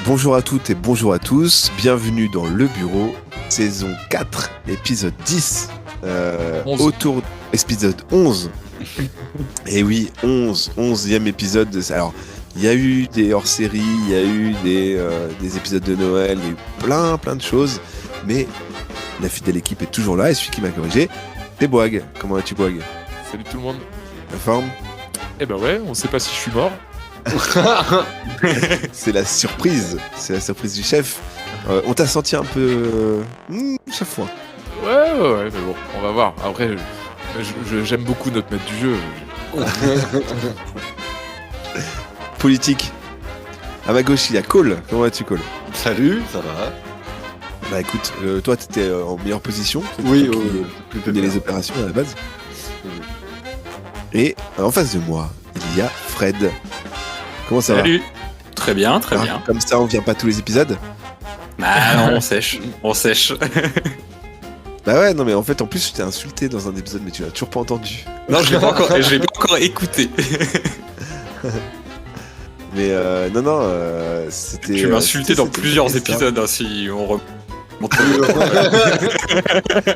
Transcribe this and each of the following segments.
Bonjour à toutes et bonjour à tous, bienvenue dans Le Bureau, saison 4, épisode 10, autour épisode 11. Et oui, 11e épisode. Alors, il y a eu des hors-séries, il y a eu des épisodes de Noël, il y a eu plein de choses, mais la fidèle équipe est toujours là et celui qui m'a corrigé, c'est Boag. Comment vas-tu, Boag? Salut tout le monde. La forme? Eh ben ouais, on sait pas si je suis mort. C'est la surprise du chef. On t'a senti un peu chafouin. Ouais, mais bon, on va voir. Après, j'aime beaucoup notre maître du jeu. Politique. À ma gauche, il y a Cole. Comment vas-tu, Cole? Salut, ça va? Bah écoute, toi t'étais en meilleure position. Oui, tu connais les opérations à la base. Et en face de moi, il y a Fred. Comment ça va? Salut. Très bien, très bien. Comme ça, on vient pas tous les épisodes? Bah non, on sèche. Bah ouais, non mais en fait, en plus, je t'ai insulté dans un épisode, mais tu l'as toujours pas entendu. Non, je l'ai pas encore écouté. Mais non, c'était... Tu m'as insulté dans plusieurs épisodes, hein, si on remonte.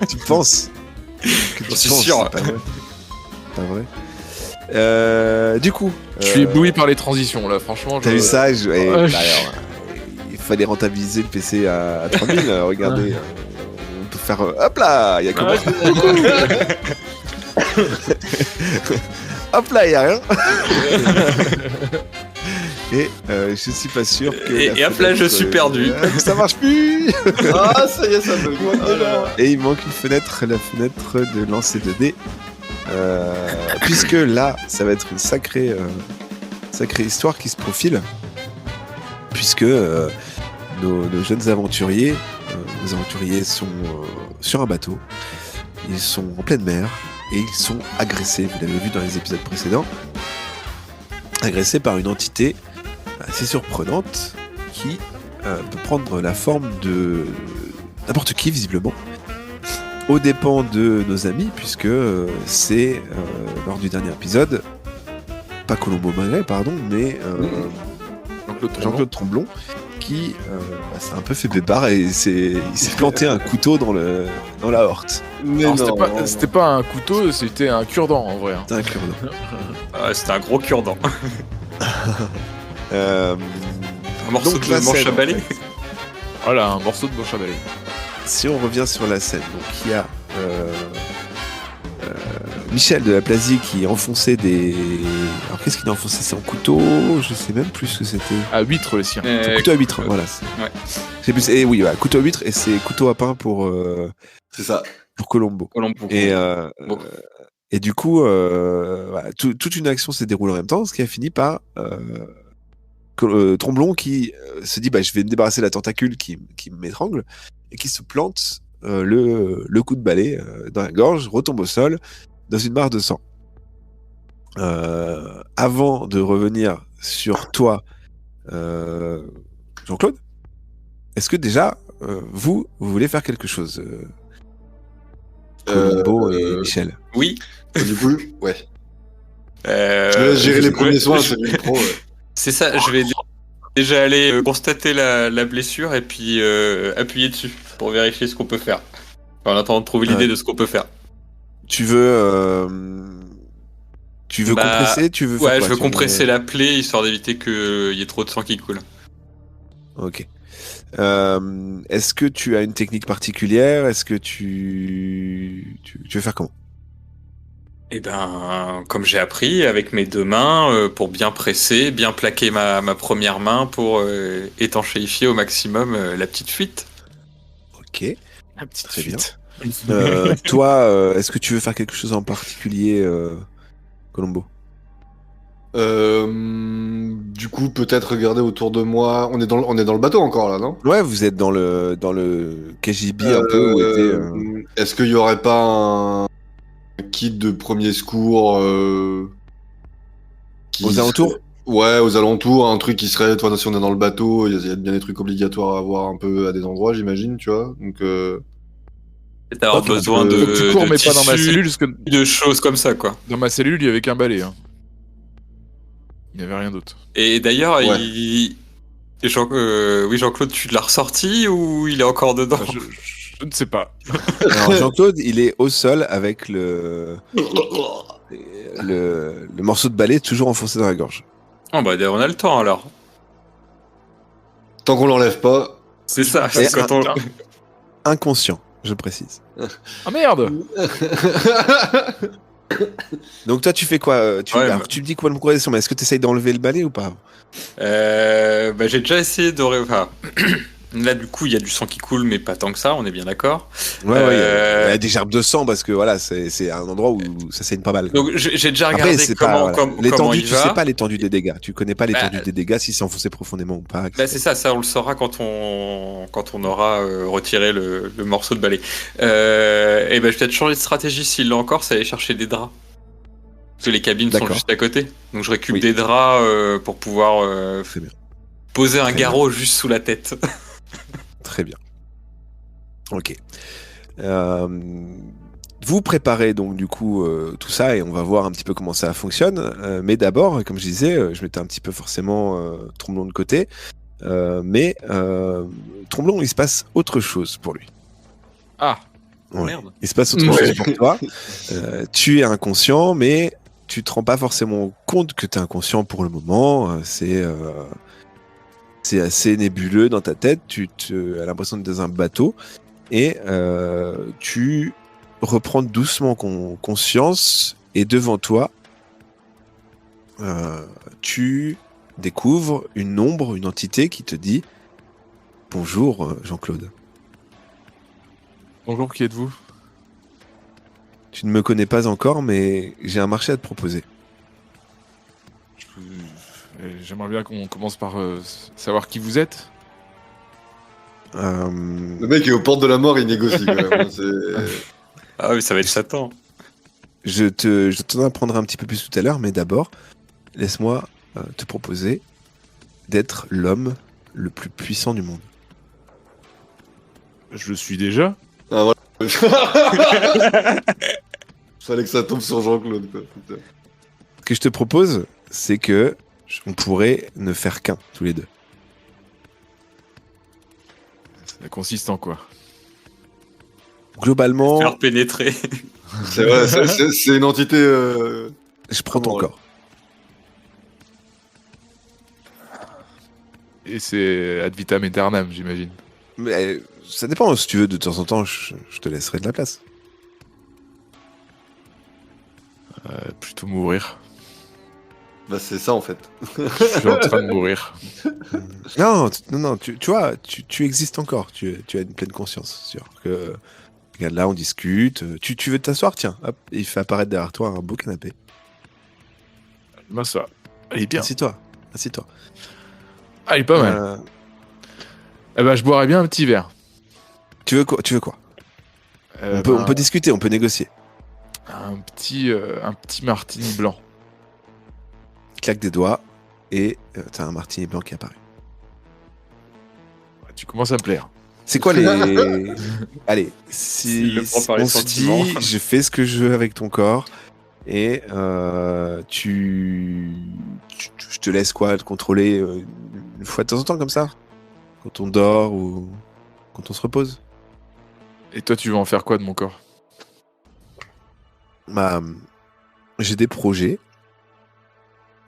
Tu penses? J'en suis sûr. Pas vrai. Du coup... Je suis ébloui par les transitions, là, franchement. T'as vu ça? Il fallait rentabiliser le PC à 3000, regardez. On peut faire... hop là, il y a comment? Hop là, il y a rien. Et je suis pas sûr que... Et hop là, je suis perdu. Ça marche plus. Ah, ça y est, ça bug. Et il manque une fenêtre, la fenêtre de lancer de dés. Puisque là, ça va être une sacrée histoire qui se profile. Puisque nos jeunes aventuriers, sont sur un bateau. Ils sont en pleine mer et ils sont agressés. Vous l'avez vu dans les épisodes précédents. Agressés par une entité assez surprenante qui peut prendre la forme de n'importe qui, visiblement. Aux dépens de nos amis, puisque c'est lors du dernier épisode, pas Colombo Magret, pardon, mais Jean-Claude Tremblon, qui s'est un peu fait bébard et il s'est planté un couteau dans la horte. C'était pas un couteau, c'était un cure-dent en vrai. C'était un cure-dent. C'était un gros cure-dent. Un morceau donc, de manche à balai. Voilà, un morceau de manche à balai. Si on revient sur la scène, donc il y a Michel de la Plasie qui enfonçait des... Alors qu'est-ce qu'il a enfoncé? C'est en couteau? Je sais même plus ce que c'était. À huître le sien. C'est couteau à huître, voilà. Ouais. C'est plus... Et oui, voilà, couteau à huître et c'est couteau à pain pour... C'est ça. Pour Colombo. Et du coup, voilà, toute une action s'est déroulée en même temps, ce qui a fini par Tromblon qui se dit je vais me débarrasser de la tentacule qui m'étrangle et qui se plante le coup de balai dans la gorge, retombe au sol dans une mare de sang. Avant de revenir sur toi, Jean-Claude, est-ce que déjà vous voulez faire quelque chose, Colombo et Michel? Oui. Du coup, ouais. Je vais gérer les premiers soins, c'est le pro. C'est ça, je vais déjà aller constater la blessure et puis appuyer dessus pour vérifier ce qu'on peut faire. En attendant de trouver l'idée de ce qu'on peut faire. Tu veux compresser? Ouais, je veux compresser la plaie histoire d'éviter qu'il y ait trop de sang qui coule. Ok. Est-ce que tu as une technique particulière? Est-ce que tu veux faire comment? Eh ben, comme j'ai appris, avec mes deux mains, pour bien presser, bien plaquer ma première main pour étanchéifier au maximum la petite fuite. Ok. La petite Très fuite. Bien. Toi, est-ce que tu veux faire quelque chose en particulier, Colombo? Du coup, peut-être regarder autour de moi. On est dans le bateau encore là, non? Ouais, vous êtes dans le KGB un peu où était. Est-ce qu'il y aurait pas un kit de premier secours aux alentours? Ouais, aux alentours, un truc qui serait, toi, si on est dans le bateau, il y a bien des trucs obligatoires à avoir un peu à des endroits, j'imagine, tu vois. Donc, T'as besoin de tu cours, mais tissus, pas dans ma cellule, parce que de choses comme ça, quoi. dans ma cellule, il y avait qu'un balai. Il n'y avait rien d'autre. Et d'ailleurs, Ouais. Et oui, Jean-Claude, tu l'as ressorti ou il est encore dedans? Je ne sais pas. Alors Jean-Claude, il est au sol avec le morceau de balai toujours enfoncé dans la gorge. Oh bah on a le temps alors. Tant qu'on l'enlève pas. C'est ça. Et C'est quand on... Inconscient, je précise. Ah merde. Donc toi, tu fais quoi alors, tu me dis quoi de progression, mais est-ce que tu essayes d'enlever le balai ou pas? Bah, j'ai déjà essayé de... Enfin, là, du coup, il y a du sang qui coule, mais pas tant que ça, on est bien d'accord. Ouais, il y a des gerbes de sang parce que voilà, c'est un endroit où ça saigne pas mal. Donc j'ai déjà regardé Après, comment l'étendue, il tu va. sais pas l'étendue des dégâts. Tu connais pas l'étendue des dégâts, si c'est enfoncé profondément ou pas. Bah, c'est ça, on le saura quand on aura retiré le morceau de balai. Et ben, je vais peut-être changer de stratégie s'il l'a encore, c'est aller chercher des draps. Parce que les cabines sont juste à côté. Donc je récupère des draps pour pouvoir poser un garrot juste sous la tête. Très bien. Ok. Vous préparez donc du coup tout ça et on va voir un petit peu comment ça fonctionne. Mais d'abord, comme je disais, je mettais un petit peu forcément Tromblon de côté. Mais Tromblon, il se passe autre chose pour lui. Ah. Ouais. Merde. Il se passe autre chose pour toi. Tu es inconscient, mais tu te rends pas forcément compte que tu es inconscient pour le moment. C'est assez nébuleux dans ta tête. Tu as l'impression d'être dans un bateau et tu reprends doucement conscience et devant toi, tu découvres une ombre, une entité qui te dit « Bonjour Jean-Claude. Bonjour, qui êtes-vous? Tu ne me connais pas encore, mais j'ai un marché à te proposer. » J'aimerais bien qu'on commence par savoir qui vous êtes. Le mec est aux portes de la mort, il négocie quand même. Ah oui, ça va être Satan. Je t'en apprendrai un petit peu plus tout à l'heure, mais d'abord, laisse-moi te proposer d'être l'homme le plus puissant du monde. Je le suis déjà. Ah voilà. Fallait que ça tombe sur Jean-Claude, quoi. Putain. Ce que je te propose, c'est que on pourrait ne faire qu'un, tous les deux. Ça consiste en quoi? Globalement, Faire pénétrer. C'est vrai, c'est une entité. je prends ton ouais. corps. Et c'est ad vitam aeternam, j'imagine. Mais ça dépend, si tu veux, de temps en temps, je te laisserai de la place. Plutôt mourir. Bah c'est ça en fait. Je suis en train de mourir. Non, tu vois, tu existes encore, tu as une pleine conscience. Sûr que, regarde, là, on discute, tu veux t'asseoir, tiens, hop, il fait apparaître derrière toi un beau canapé. Ben ça. Elle est bien. Assieds-toi. Ah, il est pas mal. Eh ben, je boirais bien un petit verre. Tu veux quoi on peut discuter, on peut négocier. Un petit martini blanc. Claque des doigts et t'as un martini blanc qui apparaît. Tu commences à me plaire. C'est quoi les... Allez, si Il le prend par les on se sentiments. dit, je fais ce que je veux avec ton corps et je te laisse quoi, te contrôler une fois de temps en temps comme ça, quand on dort ou quand on se repose. Et toi, tu veux en faire quoi de mon corps? Bah, j'ai des projets,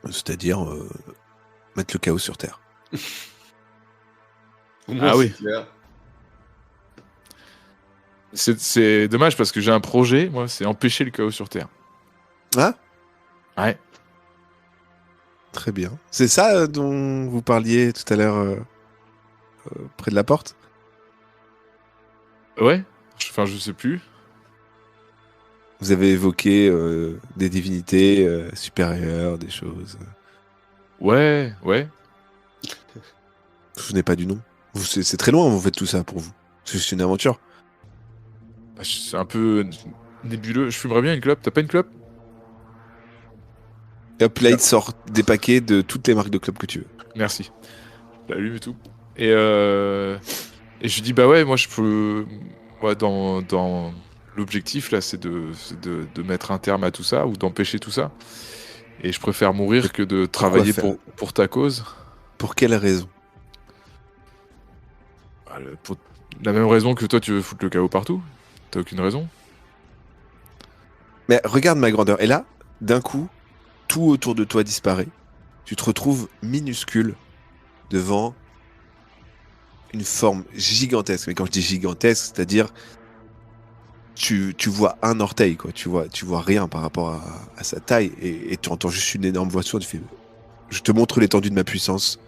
c'est-à-dire mettre le chaos sur Terre. Ah oui. Clair. C'est dommage parce que j'ai un projet, moi, c'est empêcher le chaos sur Terre. Ah, Ouais. très bien. C'est ça dont vous parliez tout à l'heure près de la porte? Ouais. Enfin, je sais plus. Vous avez évoqué des divinités supérieures, des choses. Ouais. Vous vous souvenez pas du nom? C'est très loin, vous faites tout ça pour vous. C'est juste une aventure. Bah, c'est un peu nébuleux. Je fumerais bien une clope. T'as pas une clope? Et hop, là, il te sort des paquets de toutes les marques de clubs que tu veux. Merci. Je l'allume et tout. Et je lui dis, bah ouais, moi je peux. Moi, dans l'objectif là, c'est de mettre un terme à tout ça ou d'empêcher tout ça. Et je préfère mourir que de travailler faire pour ta cause. Pour quelle raison? pour la même raison que toi, tu veux foutre le chaos partout. T'as aucune raison. Mais regarde ma grandeur. Et là, d'un coup, tout autour de toi disparaît. Tu te retrouves minuscule devant une forme gigantesque. Mais quand je dis gigantesque, c'est-à-dire tu vois un orteil, quoi. Tu vois rien par rapport à sa taille. Et tu entends juste une énorme voix sourde. Tu fais, je te montre l'étendue de ma puissance.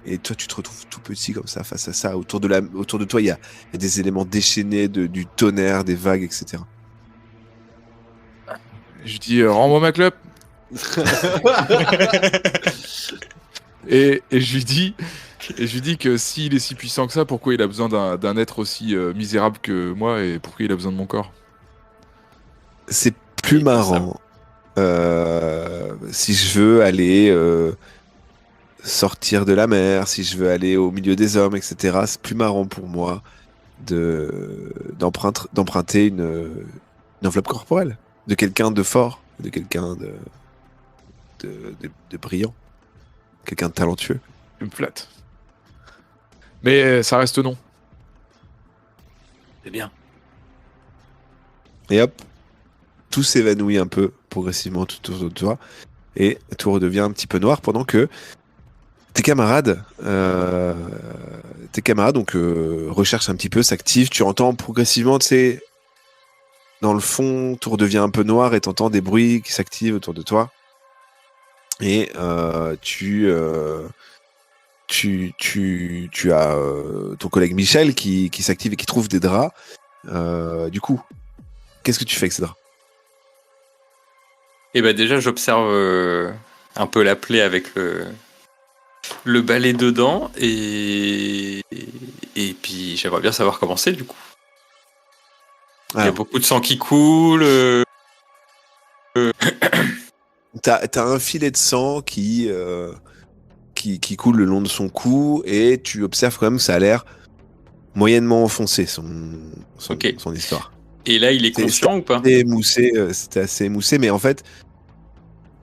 Et toi, tu te retrouves tout petit comme ça, face à ça. Autour de toi, il y a des éléments déchaînés, du tonnerre, des vagues, etc. Je dis rends-moi ma clope. et je lui dis que s'il est si puissant que ça, pourquoi il a besoin d'un être aussi misérable que moi et pourquoi il a besoin de mon corps? C'est plus marrant. Si je veux aller sortir de la mer, si je veux aller au milieu des hommes, etc., c'est plus marrant pour moi d'emprunter une enveloppe corporelle de quelqu'un de fort, de quelqu'un de brillant, quelqu'un de talentueux. Tu me flattes. Mais ça reste non. C'est bien. Et hop, tout s'évanouit un peu progressivement tout autour de toi et tout redevient un petit peu noir pendant que tes camarades donc recherchent un petit peu, s'activent. Tu entends progressivement, tu sais, dans le fond, tout redevient un peu noir et t'entends des bruits qui s'activent autour de toi. Et tu as ton collègue Michel qui s'active et qui trouve des draps. Du coup, qu'est-ce que tu fais avec ces draps? Et bah déjà, j'observe un peu la plaie avec le balai dedans et puis j'aimerais bien savoir comment c'est du coup. Il y a beaucoup de sang qui coule. T'as un filet de sang qui coule le long de son cou et tu observes quand même que ça a l'air moyennement enfoncé son histoire. Et là, il est conscient ou pas? C'était assez émoussé, mais en fait,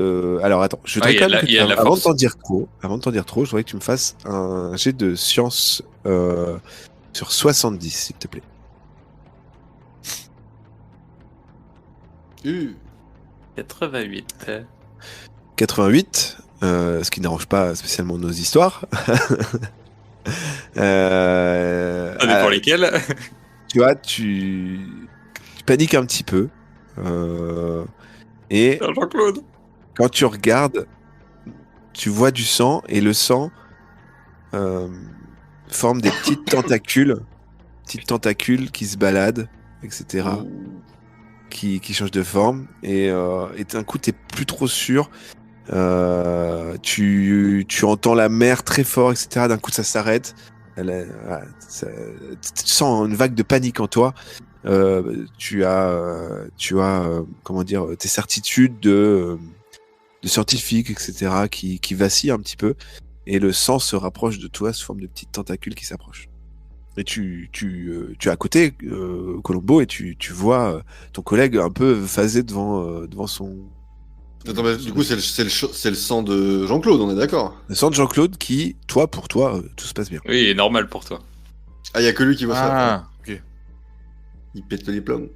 alors attends, je voudrais quand même avant de t'en dire trop, je voudrais que tu me fasses un jet de science sur 70, s'il te plaît. 88. 88, ce qui n'arrange pas spécialement nos histoires. Ça dépend lesquels. Tu vois, tu paniques un petit peu. Et Jean-Claude. Quand tu regardes, tu vois du sang et le sang forme des petites tentacules qui se baladent, etc. Qui changent de forme et d'un coup t'es plus trop sûr. Tu entends la mer très fort, etc. D'un coup ça s'arrête. Tu sens une vague de panique en toi. Tu as comment dire, tes certitudes de scientifiques, etc. qui vacillent un petit peu et le sang se rapproche de toi sous forme de petites tentacules qui s'approchent. Et tu es à côté, Colombo, et tu vois ton collègue un peu phasé devant son... Attends, mais du coup, c'est le sang de Jean-Claude, on est d'accord? Le sang de Jean-Claude qui, pour toi, tout se passe bien. Oui, normal pour toi. Ah, il y a que lui qui voit ça. Ah, ok. Il pète le diplôme.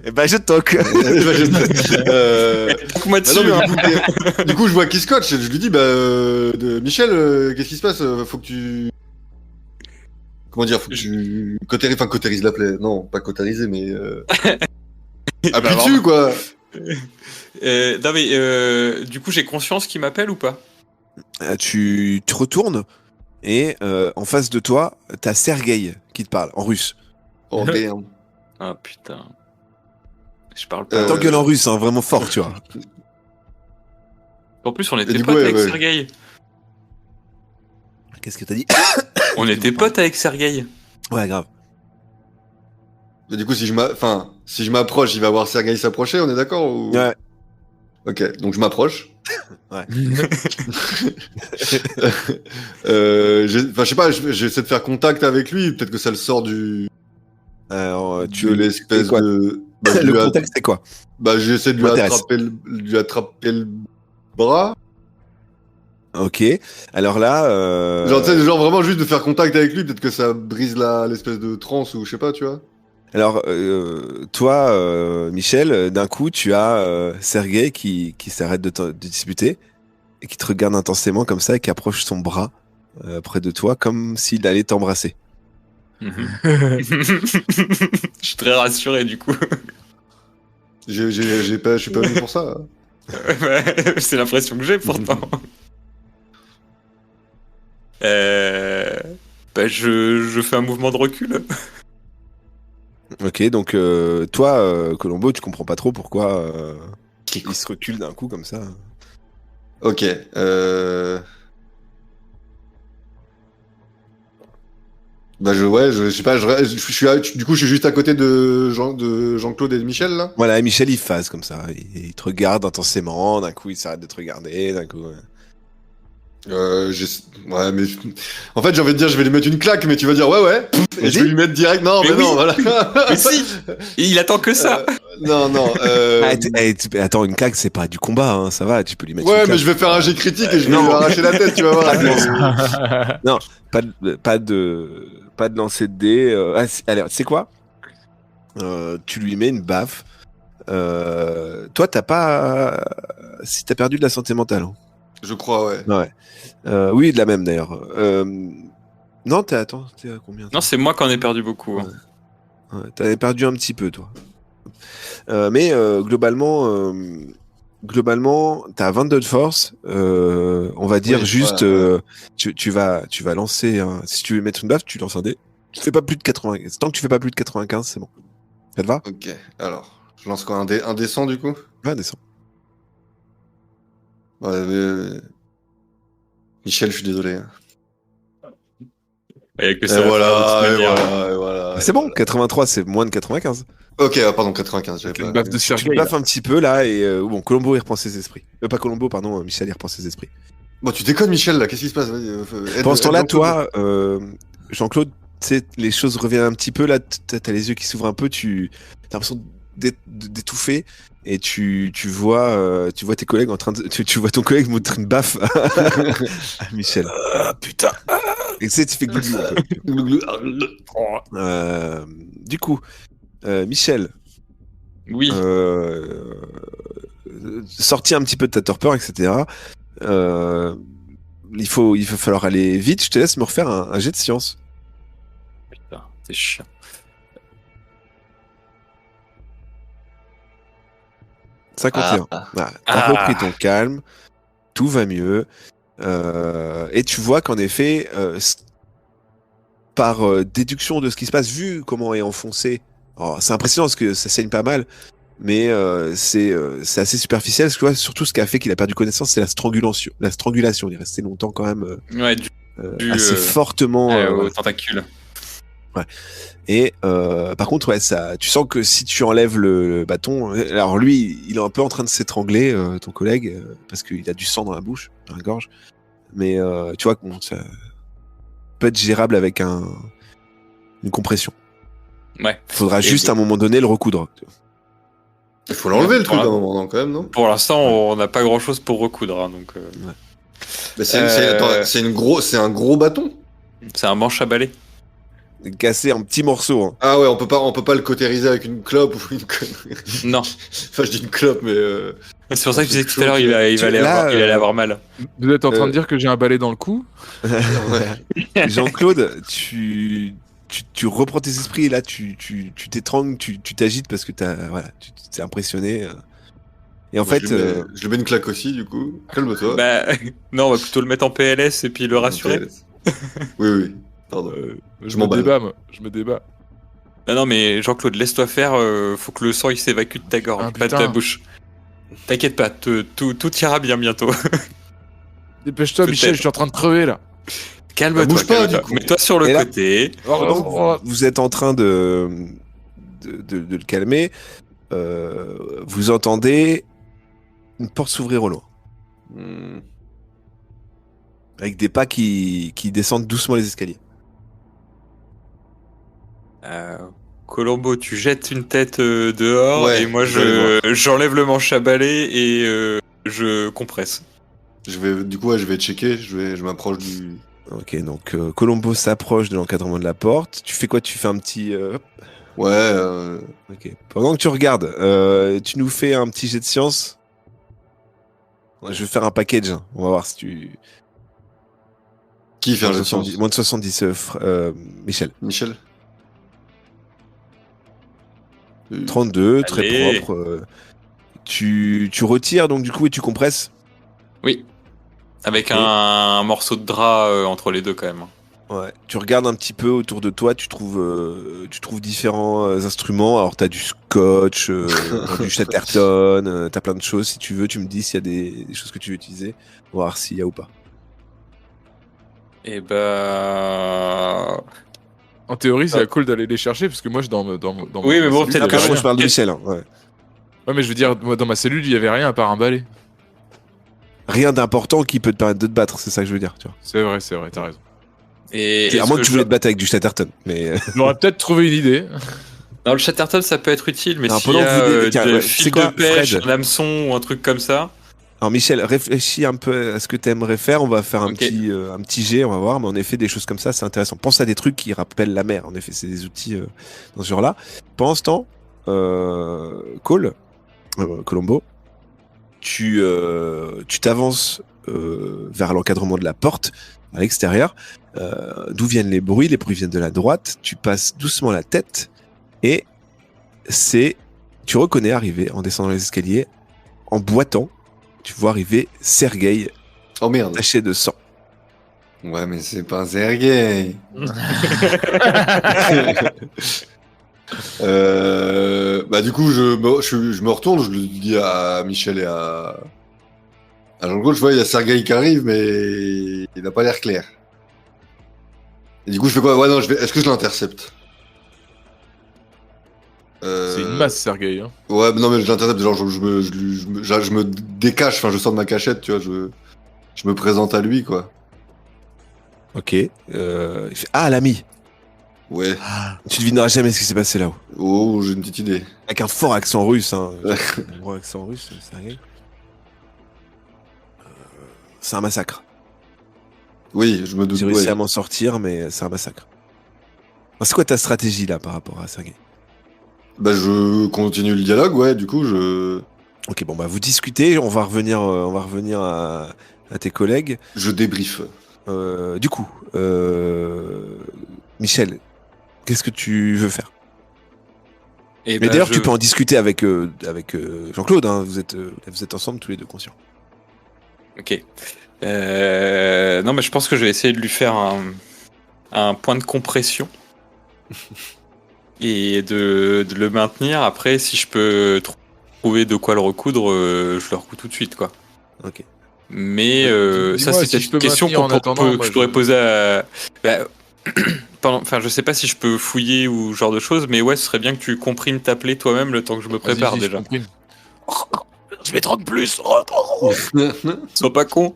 Eh ben, je toque. Moi dessus, du coup, je vois qu'il scotche. Je lui dis, Michel, qu'est-ce qui se passe? Faut que tu... Comment dire? Faut que tu... Cautérises la plaie. Non, pas cautériser, mais... Appuie dessus, quoi. Non, mais du coup, j'ai conscience qu'il m'appelle ou pas? Tu te retournes et en face de toi, t'as Sergueï qui te parle en russe. Oh merde. Ah putain. Je parle pas. T'engueules en russe, hein, vraiment fort, tu vois. En plus, on était potes avec Sergueï. Qu'est-ce que t'as dit? On était potes avec Sergueï. Ouais, grave. Mais du coup, si je m'approche, il va voir Sergueï s'approcher, on est d'accord ou... Ouais. Ok, donc je m'approche. Ouais. Je sais pas, j'essaie de faire contact avec lui, peut-être que ça le sort du... Tu l'espèce quoi de... le contexte, c'est quoi? J'essaie de lui attraper le bras. Ok. Alors là, Genre, tu sais, genre vraiment juste de faire contact avec lui, peut-être que ça brise l'espèce de transe ou je sais pas, tu vois. alors toi, Michel, d'un coup, tu as Sergei qui s'arrête de disputer et qui te regarde intensément comme ça et qui approche son bras près de toi comme s'il allait t'embrasser. Je suis très rassuré du coup. Je suis pas venu pour ça. C'est l'impression que j'ai pourtant. Bah, je fais un mouvement de recul. Ok, donc toi, Colombo, tu comprends pas trop pourquoi il se recule d'un coup comme ça. Ok. Bah je sais pas, du coup je suis juste à côté de Jean-Claude et de Michel là. Voilà, et Michel il phase comme ça, il te regarde intensément, d'un coup il s'arrête de te regarder, d'un coup. Ouais mais en fait j'ai envie de dire je vais lui mettre une claque mais tu vas dire ouais et je vais lui mettre direct non Mais mais oui. non voilà. Mais si, il attend que ça. Non. Attends, une claque c'est pas du combat, hein, ça va, tu peux lui mettre une Ouais mais claque. je vais faire un jet critique et je vais Non. lui arracher la tête tu vas voir. Non, pas de lancer de dés. Allez, tu sais quoi? Tu lui mets une baffe. Toi, t'as pas. Si t'as perdu de la santé mentale. Hein. Je crois ouais. Ouais. Oui, de la même d'ailleurs. Non, t'es à combien? Non, c'est moi qui en ai perdu beaucoup. Hein. Ouais, t'avais perdu un petit peu, toi. Mais globalement, t'as 22 de force. On va dire Oui, juste, ouais. tu vas lancer. Si tu veux mettre une baffe, tu lances un dé. Tu fais pas plus de 95. Tant que tu fais pas plus de 95, c'est bon. Ça te va? Ok alors je lance quoi un descend du coup. Ouais, descends. Ouais, Michel je suis désolé. Hein. Il y a que Et ça à faire de voilà, toute et manière. voilà, et voilà. C'est bon, 83, c'est moins de 95. Ok, pardon, 95, j'avais Une pas. baffe de Tu Sergei. baffes un petit peu là, et bon, Colombo il reprend ses esprits. Pas Colombo, pardon, Michel il reprend ses esprits. Bon, tu déconnes, Michel, là, qu'est-ce qui se passe? Vas-y, Pendant ce temps-là, Jean-Claude. toi, Jean-Claude, tu sais, les choses reviennent un petit peu là, t'as les yeux qui s'ouvrent un peu, t'as l'impression d'étouffer, et tu vois tes collègues en train de. Tu vois ton collègue montrer une baffe à Michel. Putain. Et tu sais, tu fais glouglou un peu. Du coup, Michel, Oui. sorti un petit peu de ta torpeur, etc. Il va falloir aller vite. Je te laisse me refaire un jet de science. Putain, c'est chiant. 51. T'as repris ton calme. Tout va mieux. Et tu vois qu'en effet, par déduction de ce qui se passe, vu comment est enfoncé, c'est impressionnant parce que ça saigne pas mal, mais c'est assez superficiel. Parce que, tu vois, surtout ce qui a fait qu'il a perdu connaissance, c'est la strangulation. La strangulation, il est resté longtemps quand même Ouais, assez fortement. aux Voilà. tentacules. Et par contre, ouais, tu sens que si tu enlèves le bâton, alors lui, il est un peu en train de s'étrangler, ton collègue, parce qu'il a du sang dans la bouche, dans la gorge. Mais tu vois que bon, ça peut être gérable avec une compression. Ouais. Faudra juste à un moment donné le recoudre. Il faut l'enlever le truc Voilà. à un moment, non, quand même, non? Pour l'instant, on n'a pas grand chose pour recoudre. Hein, donc, Mais attends, c'est un gros bâton? c'est un manche à balai. Cassé en petits morceaux. Hein. Ah ouais, on peut pas le cautériser avec une clope ou une connerie. Non. Enfin, je dis une clope, mais. C'est pour ça que je disais que tout à l'heure, Tu- il allait avoir mal. Vous êtes en train de dire que j'ai un balai dans le cou? Ouais. Jean-Claude, tu reprends tes esprits et là tu t'étrangles, tu t'agites parce que tu t'es impressionné. Et en Moi, fait, je lui mets une claque aussi, du coup. Calme-toi. Bah, non, on va plutôt le mettre en PLS et puis le rassurer. Oui. Pardon. Je me m'emballe. débat, moi. Je me débat. Ah non, mais Jean-Claude, laisse-toi faire. Faut que le sang il s'évacue de ta gorge, Ah, pas de putain. ta bouche. T'inquiète pas, tout ira bien bientôt. Dépêche-toi, Peut-être. Michel, je suis en train de crever là. Calme-toi, bouge pas, calme-toi. du coup. Mets-toi sur le Et là- côté. pendant que vous êtes en train de le calmer, vous entendez une porte s'ouvrir au loin. Hmm. Avec des pas qui descendent doucement les escaliers. Colombo, tu jettes une tête dehors Ouais, et moi je vais j'enlève le manche à balai et je compresse. Je vais checker, je m'approche du... Ok, donc Colombo s'approche de l'encadrement de la porte. Tu fais quoi? Tu fais un petit... hop. Ouais, Ok. Pendant que tu regardes, tu nous fais un petit jet de science. Je vais faire un package. Hein. On va voir si tu... qui fait un jeu de 70, science moins de 70, Michel. Michel 32, très Allez. propre. Tu retires donc du coup et tu compresses. Oui. Avec Ok. un morceau de drap entre les deux quand même. Ouais. Tu regardes un petit peu autour de toi, tu trouves différents instruments. Alors t'as du scotch, du Chatterton, t'as plein de choses. Si tu veux, tu me dis s'il y a des choses que tu veux utiliser. On va voir s'il y a ou pas. Et bah. En théorie, c'est cool d'aller les chercher parce que moi, dans Oui, ma mais bon, cellule, peut-être il y que avait Moi rien. je parle de Michel. Hein, ouais. Ouais, mais je veux dire, moi, dans ma cellule, il y avait rien à part un balai. Rien d'important qui peut te permettre de te battre, c'est ça que je veux dire. Tu vois. C'est vrai, t'as raison. Et À moins que tu voulais te battre avec du Chatterton. Mais J'aurais peut-être trouvé une idée. dans le Chatterton, ça peut être utile, mais Alors, s'il y pendant que a vous tiens, du ouais, fil c'est quoi, de pêche, Fred un hameçon ou un truc comme ça. alors Michel, réfléchis un peu à ce que tu aimerais faire. On va faire un Ok. petit jet, on va voir. Mais en effet, des choses comme ça, c'est intéressant. Pense à des trucs qui rappellent la mer. En effet, c'est des outils dans ce genre-là. Pendant ce temps, Colombo, tu t'avances vers l'encadrement de la porte à l'extérieur. D'où viennent les bruits? Les bruits viennent de la droite. Tu passes doucement la tête et tu reconnais arriver en descendant les escaliers, en boitant. Tu vois arriver Sergueï Oh merde. taché de sang. Ouais, mais c'est pas un Sergueï. Bah du coup, je me retourne, je le dis à Michel et à Jean-Claude, je vois, il y a Sergueï qui arrive, mais il n'a pas l'air clair. Et du coup, je fais quoi? Ouais, non, est-ce que je l'intercepte? C'est une masse, Sergueï. Hein. Ouais, mais non, mais je l'intercepte, genre, je me décache, enfin, je sors de ma cachette, tu vois, je me présente à lui, quoi. Ok. Il fait, ah, l'ami. Ouais. Tu devineras jamais ce qui s'est passé là-haut. Oh, j'ai une petite idée. Avec un fort accent russe. Hein. Un gros accent russe, Sergueï. C'est un massacre. Oui, je me doute. J'ai réussi Ouais. à m'en sortir, mais c'est un massacre. Alors, c'est quoi ta stratégie là par rapport à Sergueï? Bah, je continue le dialogue, ouais, du coup, Ok, bon bah vous discutez, on va revenir à tes collègues. je débriefe. Du coup, Michel, qu'est-ce que tu veux faire? Et Mais bah, d'ailleurs, tu peux en discuter avec Jean-Claude. Hein, vous êtes ensemble tous les deux conscients. Ok. Non, mais je pense que je vais essayer de lui faire un point de compression et de le maintenir. Après, si je peux trouver de quoi le recoudre, je le recoue tout de suite, quoi. Ok. Mais Dis-moi ça, si c'est je peut-être peux une question maintenir en attendant, que moi, je pourrais poser à. Bah, enfin, je sais pas si je peux fouiller ou ce genre de choses, mais ouais, ce serait bien que tu comprimes ta plaie toi-même le temps que je me prépare Vas-y, je déjà. comprime. Je vais 30 plus. Sois pas con.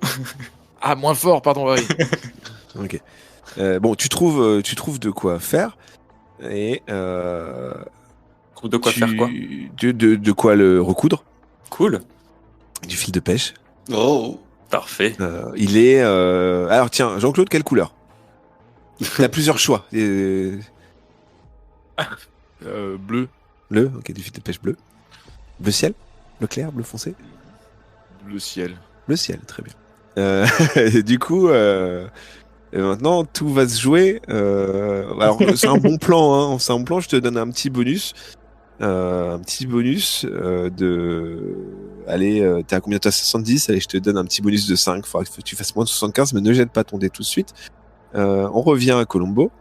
Ah, moins fort, pardon, oui. Ok. Bon, tu trouves de quoi faire et De quoi faire quoi. de quoi le recoudre, Cool. du fil de pêche. Oh. Parfait. Il est alors tiens, Jean-Claude, quelle couleur? T'as plusieurs choix. Bleu, Bleu, ok, du fil de pêche bleu. Bleu ciel, bleu clair, bleu foncé. bleu ciel. Le ciel, très bien. Et du coup, maintenant, tout va se jouer. Alors, c'est un bon plan, hein. C'est un bon plan. Je te donne un petit bonus. De. Allez, t'es à combien? T'es à 70. Allez, je te donne un petit bonus de 5. Faudra que tu fasses moins de 75, mais ne jette pas ton dé tout de suite. On revient à Colombo,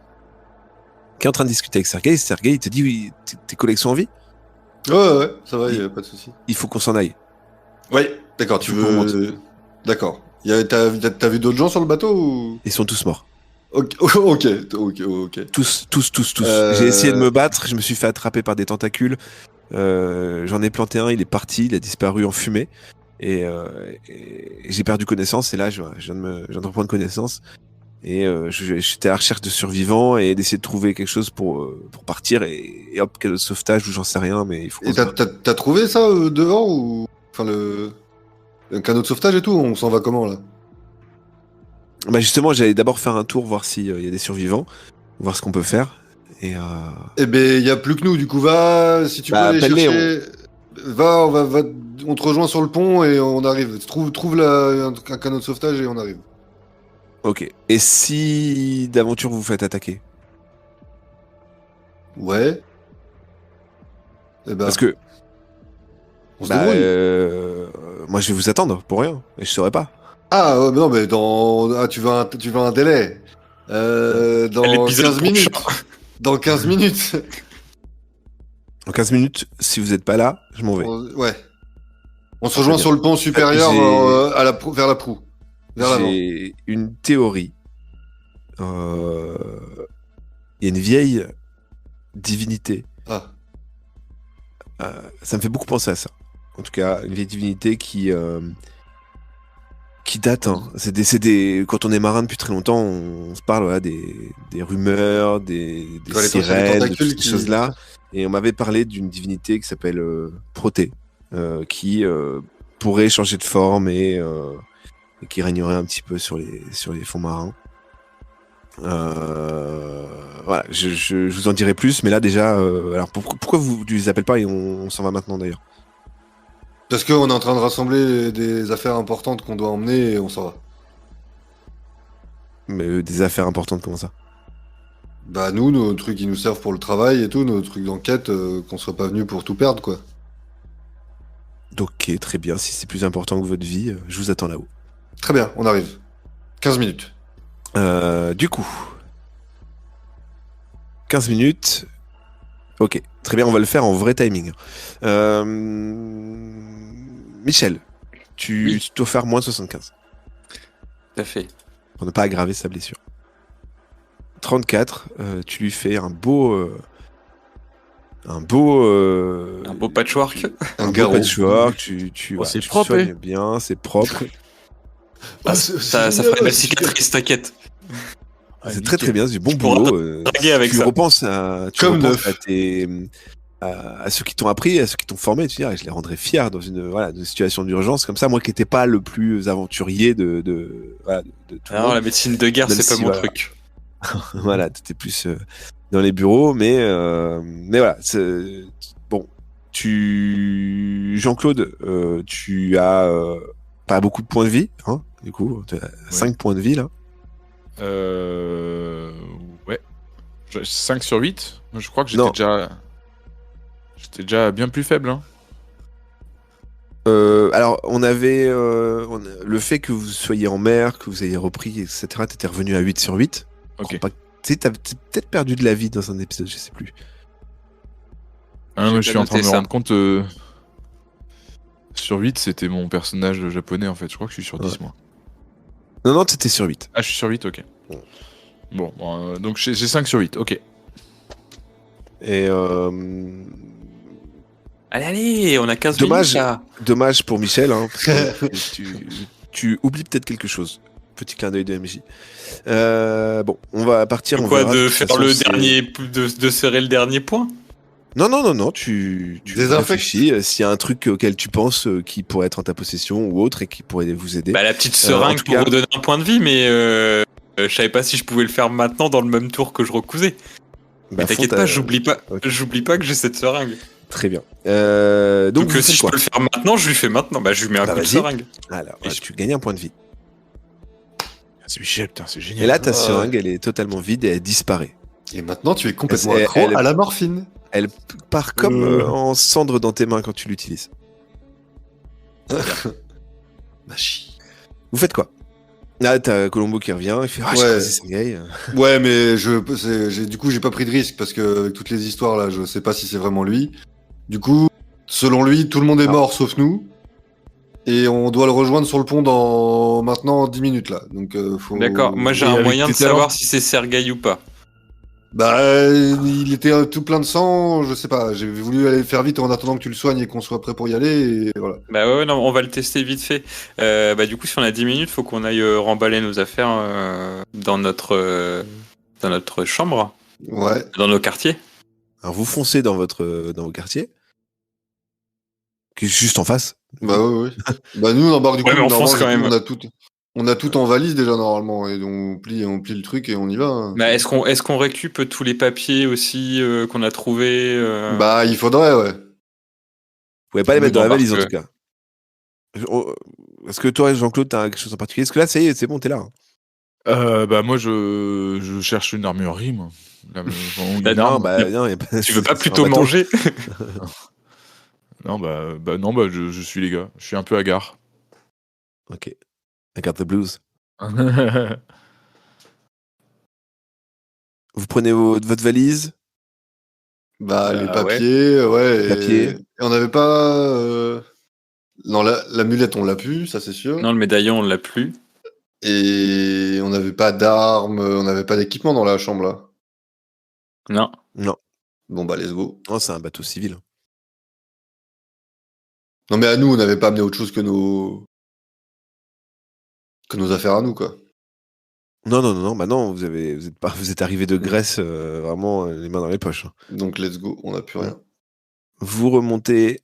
qui est en train de discuter avec Sergueï. Sergueï, il te dit oui, tes collègues sont en vie. Ouais, ça va, y a pas de souci. Il faut qu'on s'en aille. Ouais, d'accord, tu Faut qu'on veux. D'accord. T'as vu d'autres gens sur le bateau ou... Ils sont tous morts. Ok. Tous. Euh, J'ai essayé de me battre, je me suis fait attraper par des tentacules. J'en ai planté un, il est parti, il a disparu en fumée. Et j'ai perdu connaissance. Et là, je viens de reprendre connaissance. Et j'étais à la recherche de survivants et d'essayer de trouver quelque chose pour partir. Et hop, quel sauvetage ou j'en sais rien. Mais il faut. Et t'as trouvé ça dehors ou. Enfin, le. Un canot de sauvetage et tout, on s'en va comment là? Bah justement, j'allais d'abord faire un tour, voir s'il y a des survivants, voir ce qu'on peut faire. Et Eh ben, y a plus que nous, du coup, va, si tu peux Bah, aller appelle-les, chercher. On te rejoint sur le pont et on arrive. Trouve un canot de sauvetage et on arrive. ok. Et si d'aventure vous vous faites attaquer? Ouais. Eh ben, Parce que on se débrouille. moi je vais vous attendre pour rien, et je saurais pas. Ah, ouais, mais non, mais tu veux un délai. Dans L'épisode 15 minutes. prochain. Dans 15 minutes. En 15 minutes, si vous êtes pas là, je m'en vais. Ouais. On se rejoint Très bien. sur le pont supérieur vers la proue. Vers l'avant. J'ai une théorie. Il y a une vieille divinité. Ah. Ça me fait beaucoup penser à ça. En tout cas, une vieille divinité qui date. Hein. Quand on est marin depuis très longtemps, on se parle voilà, des rumeurs, des vois, les sirènes, de tentacules toutes ces choses-là. Et on m'avait parlé d'une divinité qui s'appelle Proté, qui pourrait changer de forme et qui régnerait un petit peu sur les fonds marins. Voilà, je vous en dirai plus, mais là déjà, alors pourquoi vous ne les appelez pas et on s'en va maintenant d'ailleurs? Parce qu'on est en train de rassembler des affaires importantes qu'on doit emmener et on s'en va. Mais des affaires importantes, comment ça? Bah nous, nos trucs qui nous servent pour le travail et tout, nos trucs d'enquête, qu'on soit pas venu pour tout perdre, quoi. Ok, très bien, si c'est plus important que votre vie, je vous attends là-haut. Très bien, on arrive. 15 minutes. Du coup, 15 minutes. Ok, très bien, on va le faire en vrai timing. Michel, tu dois faire moins de 75 Tout à fait. pour ne pas aggraver sa blessure. 34, tu lui fais un beau patchwork. Un beau garrot. patchwork, C'est tu propre, soignes eh. bien, c'est propre. Ça ferait une belle cicatrice, t'inquiète. C'est très très bien, c'est du bon Tu pourras boulot. draguer avec tu ça. repenses à, Comme neuf. à ceux qui t'ont appris, à ceux qui t'ont formé, tu dis, je les rendrais fiers dans une situation d'urgence comme ça. Moi qui n'étais pas le plus aventurier de tout le Non, monde. la médecine de guerre, Même c'est pas si, mon voilà. truc. Voilà, t'étais plus dans les bureaux, mais voilà. Bon, Jean-Claude, tu as pas beaucoup de points de vie, hein, du coup, tu as 5 points de vie là. Ouais. 5 sur 8. Je crois que Non. j'étais déjà bien plus faible. Hein. Alors, on avait le fait que vous soyez en mer, que vous ayez repris, etc. T'étais revenu à 8 sur 8. Ok. Tu sais, t'as peut-être perdu de la vie dans un épisode, je sais plus. Ah, mais je J'ai suis en train de me noté ça. rendre compte. Sur 8, c'était mon personnage japonais en fait. Je crois que je suis sur 10 Ouais. moi. Non, t'étais sur 8. Ah, je suis sur 8, ok. Ouais. Bon, donc j'ai 5 sur 8, ok. Et Allez, on a 15 Dommage. minutes là. dommage pour Michel, hein, parce que tu oublies peut-être quelque chose. Petit clin d'œil de MJ. Bon, on va partir. On Quoi, verra, de toute faire façon, le c'est- dernier, de serrer le dernier point? Non, tu Désinfecte. réfléchis. S'il y a un truc auquel tu penses qui pourrait être en ta possession ou autre et qui pourrait vous aider. Bah, la petite en seringue tout pour cas- redonner un point de vie, mais je savais pas si je pouvais le faire maintenant dans le même tour que je recousais. Bah, Mais t'inquiète fonte pas, à- j'oublie pas. Ok. J'oublie pas que j'ai cette seringue. Très bien. Donc, vous si faites je quoi peux le faire maintenant, je lui fais maintenant. Bah, je lui mets un Bah, coup de vas-y. seringue. Alors, Et je- tu gagnes un point de vie. C'est Michel, putain, c'est génial. Et là, ta seringue, elle est totalement vide et elle disparaît. Et maintenant, tu es complètement Elle- accro elle- à la morphine. Elle part comme en cendre dans tes mains quand tu l'utilises. Machi. Vous faites quoi? Là, t'as Colombo qui revient, il fait j'ai Ouais. croisé Sergei. Ouais, mais du coup, j'ai pas pris de risque parce que avec toutes les histoires là, je sais pas si c'est vraiment lui. Du coup, selon lui, tout le monde est mort sauf nous. Et on doit le rejoindre sur le pont dans maintenant 10 minutes là. Donc, faut. D'accord, moi j'ai Et un avec moyen de tes talents. savoir si c'est Sergei ou pas. Bah, il était tout plein de sang, je sais pas. J'ai voulu aller le faire vite en attendant que tu le soignes et qu'on soit prêt pour y aller. Et voilà. Bah ouais, non, on va le tester vite fait. Bah du coup, si on a 10 minutes, faut qu'on aille remballer nos affaires dans notre chambre, Ouais. dans nos quartiers. Alors vous foncez dans vos quartiers, qui est juste en face, Bah oui. Bah nous, on embarque du coup, Ouais, mais on normalement, fonce quand du coup, même. on a tout en valise déjà normalement, et on plie le truc et on y va. Hein. Bah, est-ce qu'on récup tous les papiers aussi qu'on a trouvés Bah il faudrait, ouais. Vous pouvez pas les mettre on dans la embarque, valise en tout cas. Est-ce que toi, Jean-Claude, t'as quelque chose en particulier? Parce que là, ça y est, c'est bon, t'es là. Bah moi je cherche une armurerie moi. Bah, Non, non, y a pas... Tu veux pas c'est un plutôt bateau. manger? Non non je suis les gars. Je suis un peu hagard. Ok. I got the blues. Vous prenez votre valise, Bah les Ouais. papiers, ouais. les papiers. Et on n'avait pas. Non, l'amulette, on l'a plus, ça c'est sûr. Non, le médaillon, on l'a plus. Et on n'avait pas d'armes, on n'avait pas d'équipement dans la chambre là. Non. Non, Bon bah let's go. non, c'est un bateau civil. Non mais à nous, on n'avait pas amené autre chose que nos affaires à nous quoi. Non, bah non, vous êtes arrivé de Grèce vraiment les mains dans les poches. Hein. Donc let's go, on n'a plus rien. Vous remontez,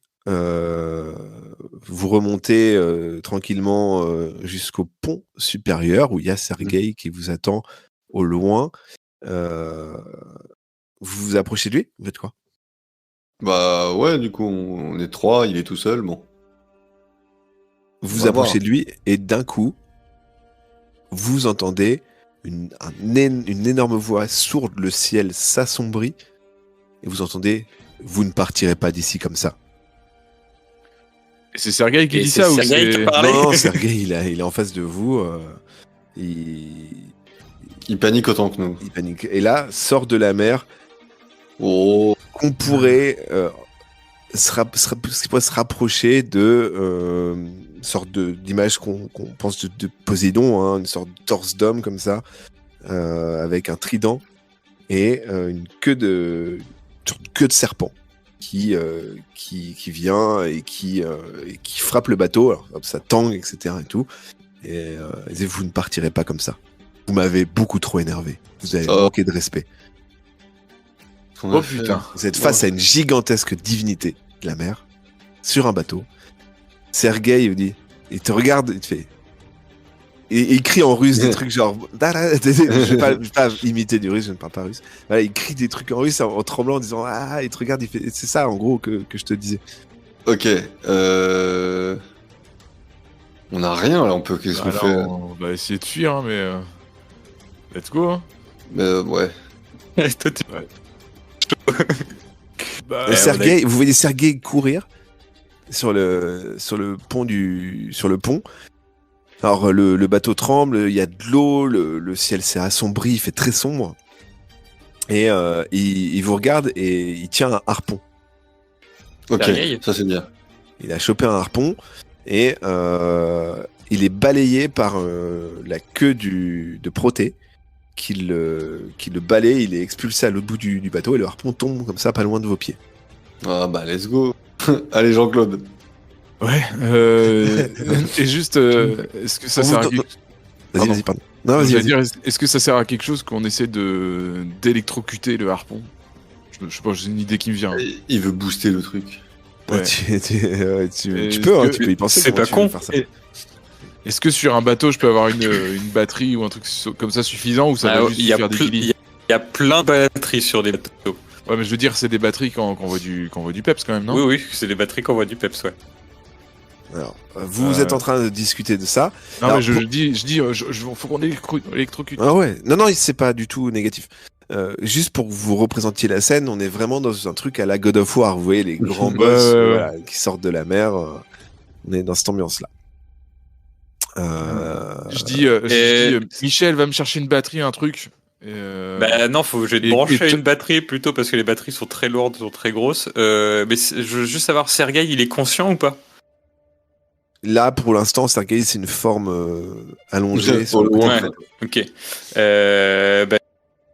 tranquillement jusqu'au pont supérieur où il y a Sergueï qui vous attend au loin. Vous vous approchez de lui? Vous faites quoi? Bah ouais, du coup, on est 3, il est tout seul, bon. Vous On vous va approchez voir. de lui et d'un coup, vous entendez une énorme voix sourde, le ciel s'assombrit et vous entendez « Vous ne partirez pas d'ici comme ça ». Et c'est Sergueï qui Et dit c'est ça ou Sergueï qui c'est... parle. Allez. Non, Sergueï, il est en face de vous. Il panique autant que nous. panique. Et là, sort de la mer Oh. qu'on pourrait se rapprocher de une sorte d'image qu'on pense de Poséidon, hein, une sorte de torse d'homme comme ça, avec un trident et une queue de serpent qui vient et qui frappe le bateau. Alors, hop, ça tangue, etc. et tout. Et il dit, vous ne partirez pas comme ça. Vous m'avez beaucoup trop énervé. Vous avez manqué de respect. Oh putain. Vous êtes face à une gigantesque divinité de la mer, sur un bateau. Sergueï vous dit, il te regarde, il te fait... Et il crie en russe des trucs genre... Je vais pas imiter du russe, je ne parle pas russe. Voilà, il crie des trucs en russe en tremblant, en disant... Ah, il te regarde, il fait... C'est ça, en gros, que je te disais. Ok. On a rien, là, qu'est-ce qu'on fait? On va essayer de fuir, hein, mais... Let's go, hein. Ouais. Toi, tu- Bah, Sergueï, vous voyez Sergueï courir sur le pont. Alors le bateau tremble, il y a de l'eau, le ciel s'est assombri, il fait très sombre. Et il vous regarde et il tient un harpon. Ok, Sergueï. ça c'est bien. Il a chopé un harpon et il est balayé par la queue de Proté qui le balaye, il est expulsé à l'autre bout du bateau et le harpon tombe comme ça pas loin de vos pieds. Ah bah let's go. Allez Jean-Claude. Ouais, et juste, est-ce que ça sert à quelque... Vas-y, pardon. Non, Je vas-y, veux vas-y. dire, est-ce que ça sert à quelque chose qu'on essaie d'électrocuter le harpon? Je sais pas, j'ai une idée qui me vient. Il veut booster le truc. Ouais. Tu Et peux, hein, est-ce tu peux y penser. c'est comment pas tu veux con. faire ça. Est-ce que sur un bateau, je peux avoir une batterie ou un truc comme ça suffisant ou ça va juste il y a faire des plus- guillis? il y a plein de batteries sur des bateaux. Ouais, mais je veux dire, c'est des batteries qu'on voit du peps quand même, non? Oui, c'est des batteries qu'on voit du peps, ouais. Alors, vous êtes en train de discuter de ça. Non, Alors, mais je dis, faut qu'on électrocute. Ah ouais, non, c'est pas du tout négatif. Juste pour que vous représentiez la scène, on est vraiment dans un truc à la God of War. Vous voyez les grands boss Ouais. voilà, qui sortent de la mer. On est dans cette ambiance-là. Je dis, Michel va me chercher une batterie, un truc. Bah non, je vais te et- brancher et une batterie plutôt parce que les batteries sont très lourdes, sont très grosses. Mais je veux juste savoir, Sergueï, il est conscient ou pas? Là, pour l'instant, Sergueï, c'est une forme allongée. sur le côté. Ouais, ok. Bah,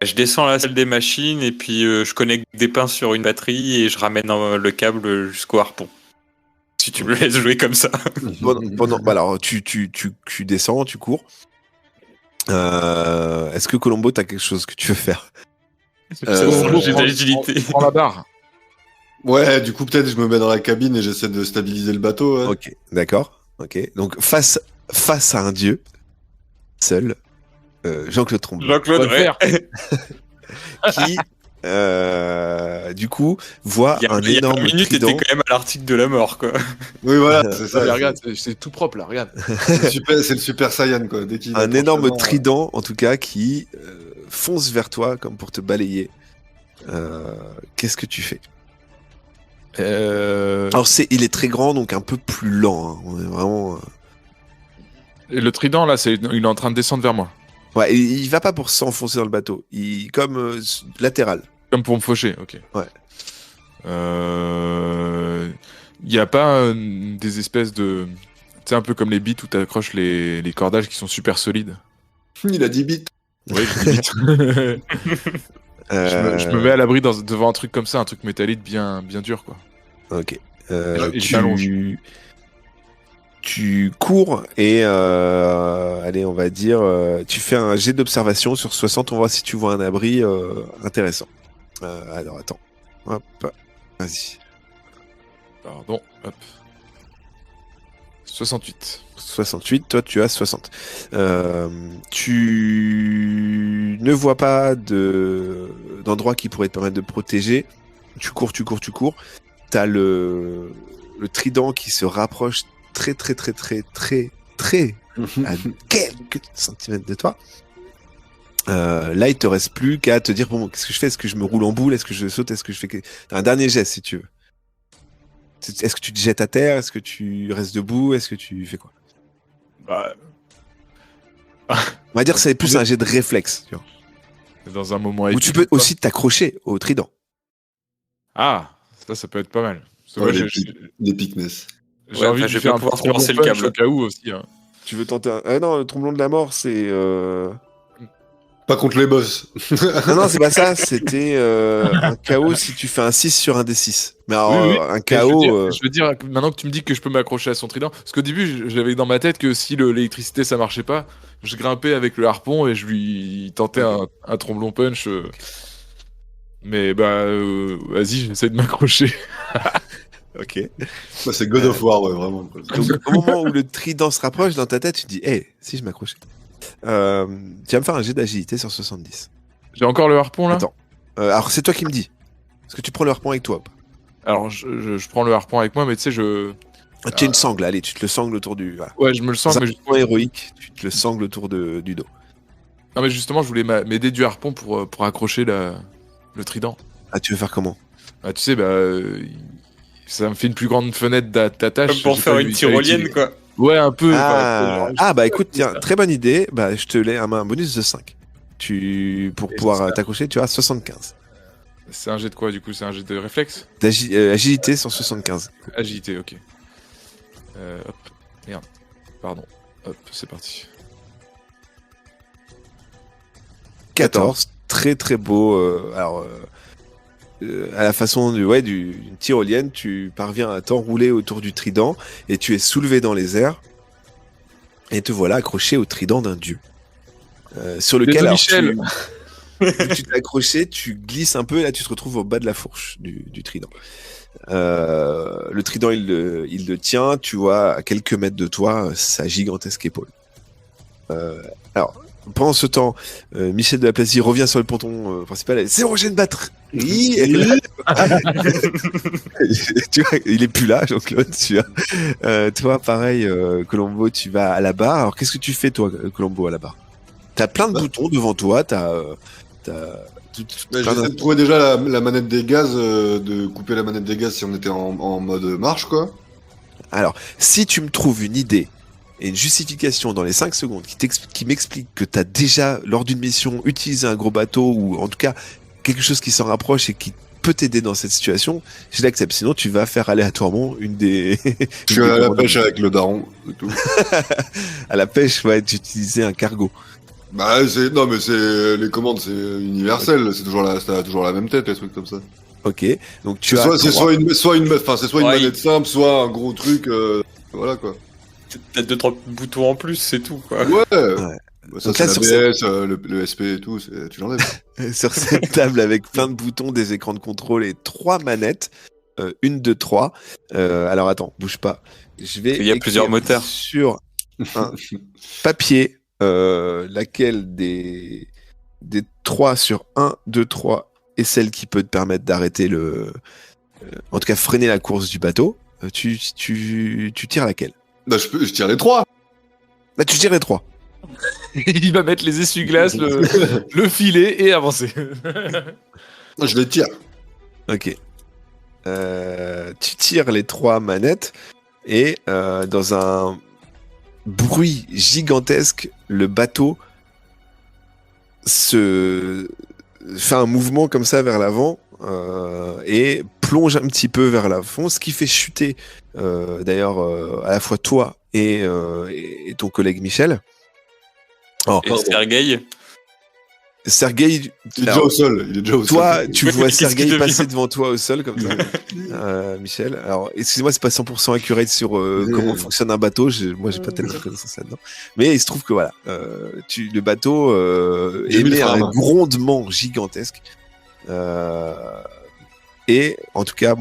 je descends à la salle des machines et puis je connecte des pinces sur une batterie et je ramène le câble jusqu'au harpon. Si tu me laisses jouer comme ça. Bah alors, tu descends, tu cours. Est-ce que Colombo, t'as quelque chose que tu veux faire? J'ai de l'agilité. Prends la barre. Ouais, du coup, peut-être je me mets dans la cabine et j'essaie de stabiliser le bateau. Ouais. Ok, d'accord. Ok. Donc face à un dieu, seul, Jean-Claude Tromblon, Jean-Claude, On va le faire. qui, du coup, voit un il y a énorme 20 minutes, t'étais trident. quand même à l'article de la mort, quoi. Oui, voilà, c'est ça. Mais regarde, c'est tout propre là, regarde. C'est le Super Saiyan, quoi. Dès qu'il Un approche énorme la mort, trident, en tout cas, qui fonce vers toi comme pour te balayer. Qu'est-ce que tu fais? Alors il est très grand, donc un peu plus lent. Hein. On est vraiment. Et le trident là, il est en train de descendre vers moi. Ouais, il va pas pour s'enfoncer dans le bateau. Il comme latéral. Comme pour me faucher, ok. Ouais. Il y a pas des espèces de. Tu sais, un peu comme les bites où t'accroches les cordages qui sont super solides. Il a 10 bits. Oui, je dis vite. Je me mets à l'abri devant un truc comme ça, un truc métallique bien dur, quoi. Ok. Et je m'allonge. Tu cours et allez, on va dire, tu fais un jet d'observation sur 60. On va voir si tu vois un abri intéressant. Alors attends. Hop. Vas-y. Pardon, hop. 68. 68, toi tu as 60. Tu ne vois pas d'endroit qui pourrait te permettre de protéger. Tu cours. T'as le trident qui se rapproche très à quelques centimètres de toi. Là, il te reste plus qu'à te dire bon, qu'est-ce que je fais? Est-ce que je me roule en boule? Est-ce que je saute? Est-ce que je fais un dernier geste si tu veux? Est-ce que tu te jettes à terre? Est-ce que tu restes debout? Est-ce que tu fais quoi? Bah, On va dire que c'est plus un jet de réflexe. Tu vois. dans un moment Ou épique, tu peux quoi. aussi t'accrocher au trident. Ah, ça peut être pas mal. Parce que Ouais, moi, l'épicness. j'ai Ouais, envie enfin, de je vais faire pas un pouvoir petit tromblon traverser le punch câble. au cas où aussi. Hein. Tu veux tenter un... Ah non, le tromblon de la mort, c'est... Pas contre les boss. Non, c'est pas ça. C'était un KO si tu fais un 6 sur un D6. Mais alors, Oui. un Mais KO... je veux dire, maintenant que tu me dis que je peux m'accrocher à son trident, parce qu'au début, j'avais dans ma tête que si l'électricité ça marchait pas, je grimpais avec le harpon et je lui tentais un tromblon punch. Mais bah, vas-y, j'essaie de m'accrocher. Ok. Bah, c'est God of War, ouais, vraiment. quoi. Donc, au moment où le trident se rapproche dans ta tête, tu te dis, hé, si je m'accrochais. Tu vas me faire un jet d'agilité sur 70. J'ai encore le harpon là. Attends. Alors, c'est toi qui me dis. Est-ce que tu prends le harpon avec toi ou pas? Alors, je prends le harpon avec moi, mais tu sais, Tu as une sangle, allez, tu te le sangles autour du... Voilà. ouais, je me le sens, C'est mais un point héroïque, tu te le sangles autour du dos. non, mais justement, je voulais m'aider du harpon pour accrocher le trident. Ah, tu veux faire comment? Ah, tu sais, bah, ça me fait une plus grande fenêtre d'attache. Comme pour J'ai faire pas une eu- tyrolienne, quoi. Ouais, un peu. Bah écoute, tiens, très bonne idée. Bah, je te l'ai un bonus de 5. Pour Et pouvoir ça- t'accrocher, tu as 75. C'est un jet de quoi, du coup? C'est un jet de réflexe? Agilité sur 75. Agilité, ok. Hop. Merde. Pardon. Hop, c'est parti. 14. Très très beau. Alors, à la façon d'une tyrolienne, tu parviens à t'enrouler autour du trident et tu es soulevé dans les airs et te voilà accroché au trident d'un dieu. Sur lequel, alors, Michel. vu que tu t'es accroché, tu glisses un peu et là tu te retrouves au bas de la fourche du trident. Le trident, il le tient, tu vois, à quelques mètres de toi, sa gigantesque épaule. Alors, pendant ce temps, Michel de la Plasie revient sur le ponton principal. C'est bon, j'ai une batterie. Et là, tu vois, il est plus là, Jean-Claude. Toi, pareil, Colombo, tu vas à la barre. Alors, qu'est-ce que tu fais, toi, Colombo, à la barre? T'as plein de boutons devant toi. J'essaie de trouver déjà la manette des gaz, de couper la manette des gaz si on était en mode marche, quoi. Alors, si tu me trouves une idée et une justification dans les 5 secondes qui m'explique que tu as déjà, lors d'une mission, utilisé un gros bateau ou en tout cas quelque chose qui s'en rapproche et qui peut t'aider dans cette situation, je l'accepte. Sinon, tu vas faire aléatoirement une des... Je suis à la pêche avec le daron, c'est tout. À la pêche, ouais, d'utiliser un cargo. Bah, non, mais les commandes, c'est universel, c'est toujours la même tête, les trucs comme ça. Ok, donc C'est soit une Ouais, manette simple, soit un gros truc, voilà, quoi. T'as 2-3 boutons en plus, c'est tout, quoi. Ouais. Ouais. Bah, ça, Donc là, c'est sur l'ABS, le SP et tout, tu l'enlèves. sur cette table avec plein de boutons, des écrans de contrôle et 3 manettes, 1, 2, 3. Alors attends, bouge pas. Je vais Il y a plusieurs écrire moteurs. sur un papier laquelle des 3 sur 1, 2, 3 est celle qui peut te permettre d'arrêter en tout cas freiner la course du bateau. Tu tires laquelle? Bah, je tire les 3. Bah, tu tires les 3. Il va mettre les essuie-glaces, le filet et avancer. Je les tire. Ok. Tu tires les 3 manettes et dans un bruit gigantesque, le bateau se fait un mouvement comme ça vers l'avant et plonge un petit peu vers l'avant, ce qui fait chuter d'ailleurs à la fois toi et ton collègue Michel. Oh, Et Sergueï, Sergueï, Il est déjà au sol. Il est déjà au sol. toi, tu Ouais, vois qu'est-ce qu'il Sergueï devient passer devant toi au sol comme ça. Michel, alors excusez-moi, c'est pas 100% accurate sur comment fonctionne un bateau. Moi, j'ai pas tellement de connaissances là-dedans. Mais il se trouve que voilà, le bateau J'ai mis le émet frein à un main. grondement gigantesque. Et en tout cas,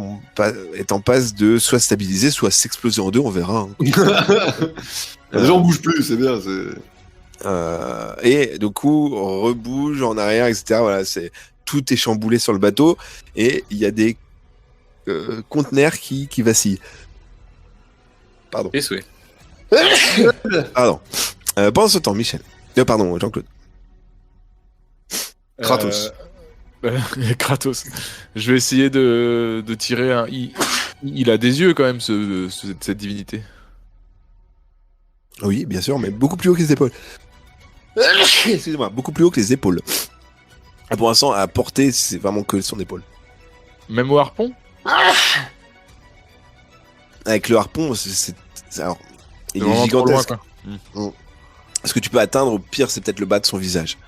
est en passe de soit stabiliser, soit s'exploser en deux. On verra. Hein. Les gens bougent plus, c'est bien. Et du coup, on rebouge en arrière, etc. Voilà, tout est chamboulé sur le bateau et il y a des conteneurs qui vacillent. Pardon. et souhait. Pardon. Pendant ce temps, Michel. Pardon, Jean-Claude. Kratos. Kratos. Je vais essayer de tirer un. Il a des yeux quand même, cette divinité. Oui, bien sûr, mais beaucoup plus haut que les épaules. Excusez-moi, beaucoup plus haut que les épaules. Pour l'instant, à portée, c'est vraiment que son épaule. Même au harpon. Avec le harpon, alors, il est Vraiment trop loin, gigantesque. quoi. Ce que tu peux atteindre, au pire, c'est peut-être le bas de son visage.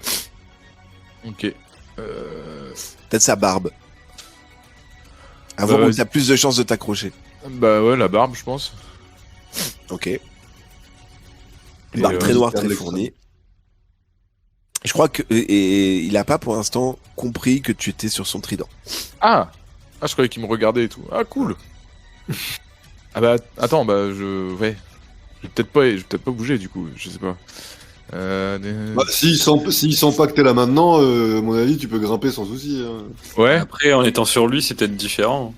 Ok. Peut-être sa barbe. À voir où vas-y. t'as plus de chances de t'accrocher. Bah ouais, la barbe, je pense. Ok. Et, Barbe très noire, Super très l'écran. fournie. Je crois que et il a pas pour l'instant compris que tu étais sur son trident. Ah, je croyais qu'il me regardait et tout. Ah, cool. Ah bah attends, bah ouais. Je vais peut-être pas bouger du coup, je sais pas. Bah, s'ils sentent pas que t'es là maintenant, à mon avis, tu peux grimper sans souci. Hein. Ouais. Après, en étant sur lui, c'est peut-être différent.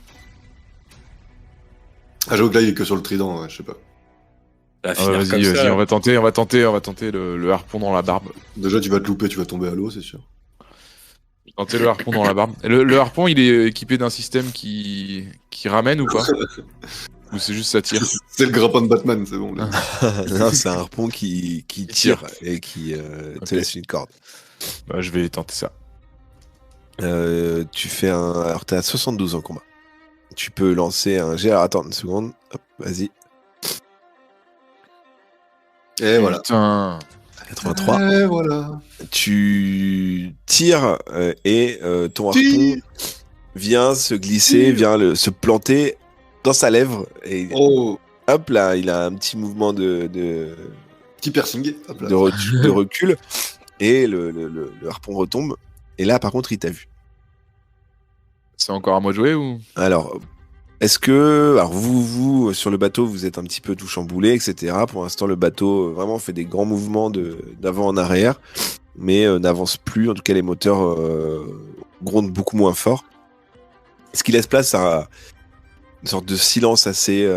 Ah, j'avoue que là, il est que sur le trident, ouais, je sais pas. Ça va Ah, finir vas-y, comme ça, vas-y, là. on va tenter le harpon dans la barbe. Déjà, tu vas te louper, tu vas tomber à l'eau, c'est sûr. Tenter le harpon dans la barbe. Et le harpon, il est équipé d'un système qui ramène ou pas? Ou c'est juste ça tire? C'est le grappin de Batman, c'est bon. Là. Non, c'est un harpon qui tire et qui Ok. te laisse une corde. Bah, je vais tenter ça. Tu fais un. Alors, t'es à 72 en combat. Tu peux lancer un jet. Alors, attends une seconde. Hop, vas-y. Et voilà. Putain. 83. Et voilà. Tu tires et ton harpon Tire. vient se glisser, vient se planter dans sa lèvre. Et Oh, hop là, il a un petit mouvement de petit piercing. Hop là. de recul. Et le harpon retombe. Et là, par contre, il t'a vu. C'est encore à moi de jouer ou? Alors, est-ce que, alors vous sur le bateau, vous êtes un petit peu tout chamboulé, etc. Pour l'instant, le bateau vraiment fait des grands mouvements d'avant en arrière, mais n'avance plus. En tout cas, les moteurs grondent beaucoup moins fort, ce qui laisse place à une sorte de silence assez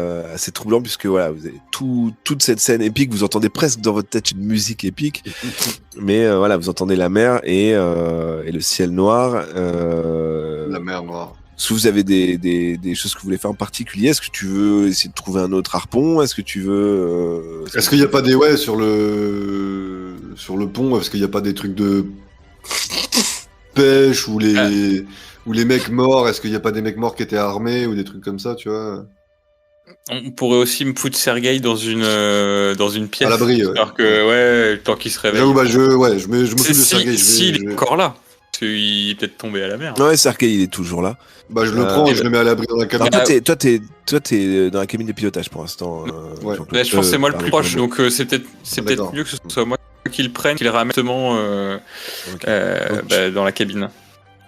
troublant, puisque voilà, vous avez toute cette scène épique. Vous entendez presque dans votre tête une musique épique, mais voilà, vous entendez la mer et le ciel noir. La mer noire. Est-ce que vous avez des choses que vous voulez faire en particulier? Est-ce que tu veux essayer de trouver un autre harpon? Est-ce que tu veux... Est-ce qu'il n'y a pas des sur le pont? Est-ce qu'il n'y a pas des trucs de pêche ou les mecs morts? Est-ce qu'il n'y a pas des mecs morts qui étaient armés ou des trucs comme ça, tu vois? On pourrait aussi me foutre Sergueï dans une pièce. À l'abri, ouais. Alors que, ouais, tant qu'il se réveille. J'avoue, bah je m'occupe de Sergueï. S'il est encore là. Parce qu'il est peut-être tombé à la mer. Ouais, Sergueï, il est toujours là. Bah je le prends et je le mets à l'abri dans la Alors, cabine. toi, t'es dans la cabine de pilotage pour l'instant. Ouais. Jean-Claude. Ouais, je pense que c'est moi le pardon, plus proche, pardon. donc c'est peut-être d'accord. mieux que ce soit moi qui le prenne, qui le ramène justement Ok. dans la cabine.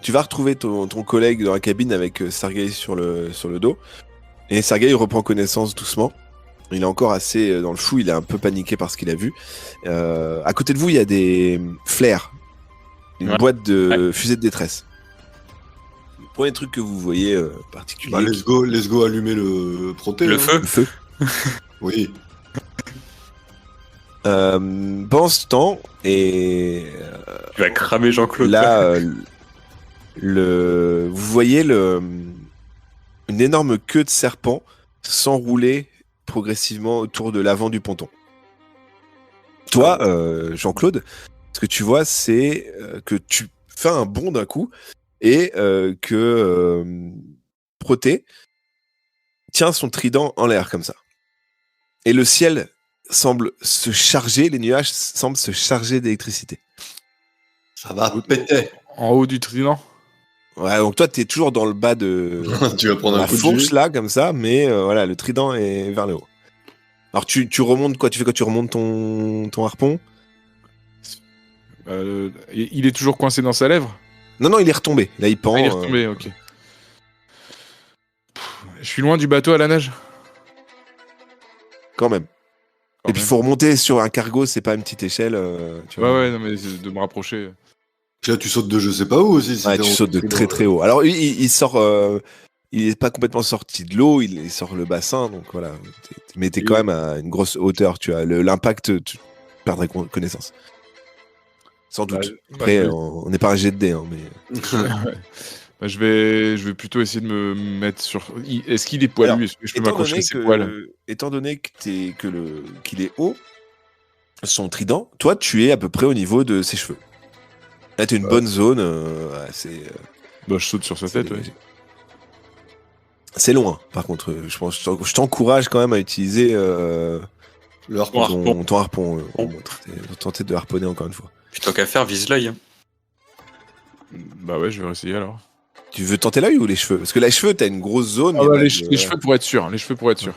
Tu vas retrouver ton collègue dans la cabine avec Sergei sur le dos. Et Sergei reprend connaissance doucement. Il est encore assez dans le fou, il est un peu paniqué par ce qu'il a vu. À côté de vous, il y a des flares. Une boîte de fusée de détresse. Le premier truc que vous voyez particulier. Bah, let's go allumer le proté. Le feu. Le feu. Oui. Pendant ce temps, et Tu vas cramer Jean-Claude. là, vous voyez une énorme queue de serpent s'enrouler progressivement autour de l'avant du ponton. Toi, Jean-Claude, ce que tu vois, c'est que tu fais un bond d'un coup et que Proté tient son trident en l'air comme ça. Et le ciel semble se charger, les nuages semblent se charger d'électricité. Ça va péter. En haut du trident. Ouais, donc toi, t'es toujours dans le bas de Tu vas prendre un la coup de fourche jus. là, comme ça, mais voilà, le trident est vers le haut. Alors tu remontes quoi? Tu fais quoi? Tu remontes ton harpon? Il est toujours coincé dans sa lèvre. Non, il est retombé. Là, il pend. Ah, il est retombé, ok. Je suis loin du bateau à la nage. Quand même. Quand Et puis, il même. faut remonter sur un cargo, c'est pas une petite échelle. Tu vois. Ouais, non, mais c'est de me rapprocher. Puis là, tu sautes de je sais pas où aussi. si Ouais, t'es tu en- sautes de très très haut. Alors, il sort. Il est pas complètement sorti de l'eau, il sort le bassin, donc voilà. Mais t'es quand même à une grosse hauteur, tu as l'impact, tu perdrais connaissance. Sans doute. Après, on n'est pas un jet de dés, hein, mais. Bah, je vais plutôt essayer de me mettre sur. Est-ce qu'il est poilu? Alors, Est-ce que je peux m'accrocher à ses poils? Étant donné qu'il est haut, son trident, toi, tu es à peu près au niveau de ses cheveux. Là, t'as une bonne zone. Bah, je saute sur sa tête, ouais. C'est loin, par contre. Je t'encourage quand même à utiliser Le harpon. ton harpon. Tenter de harponner encore une fois. Puis tant qu'à faire, vise l'œil. Hein. Bah ouais, je vais essayer alors. Tu veux tenter l'œil ou les cheveux? Parce que les cheveux, t'as une grosse zone. Ah il y a bah, pas les de- cheveux pour être sûr. Les cheveux pour être sûr.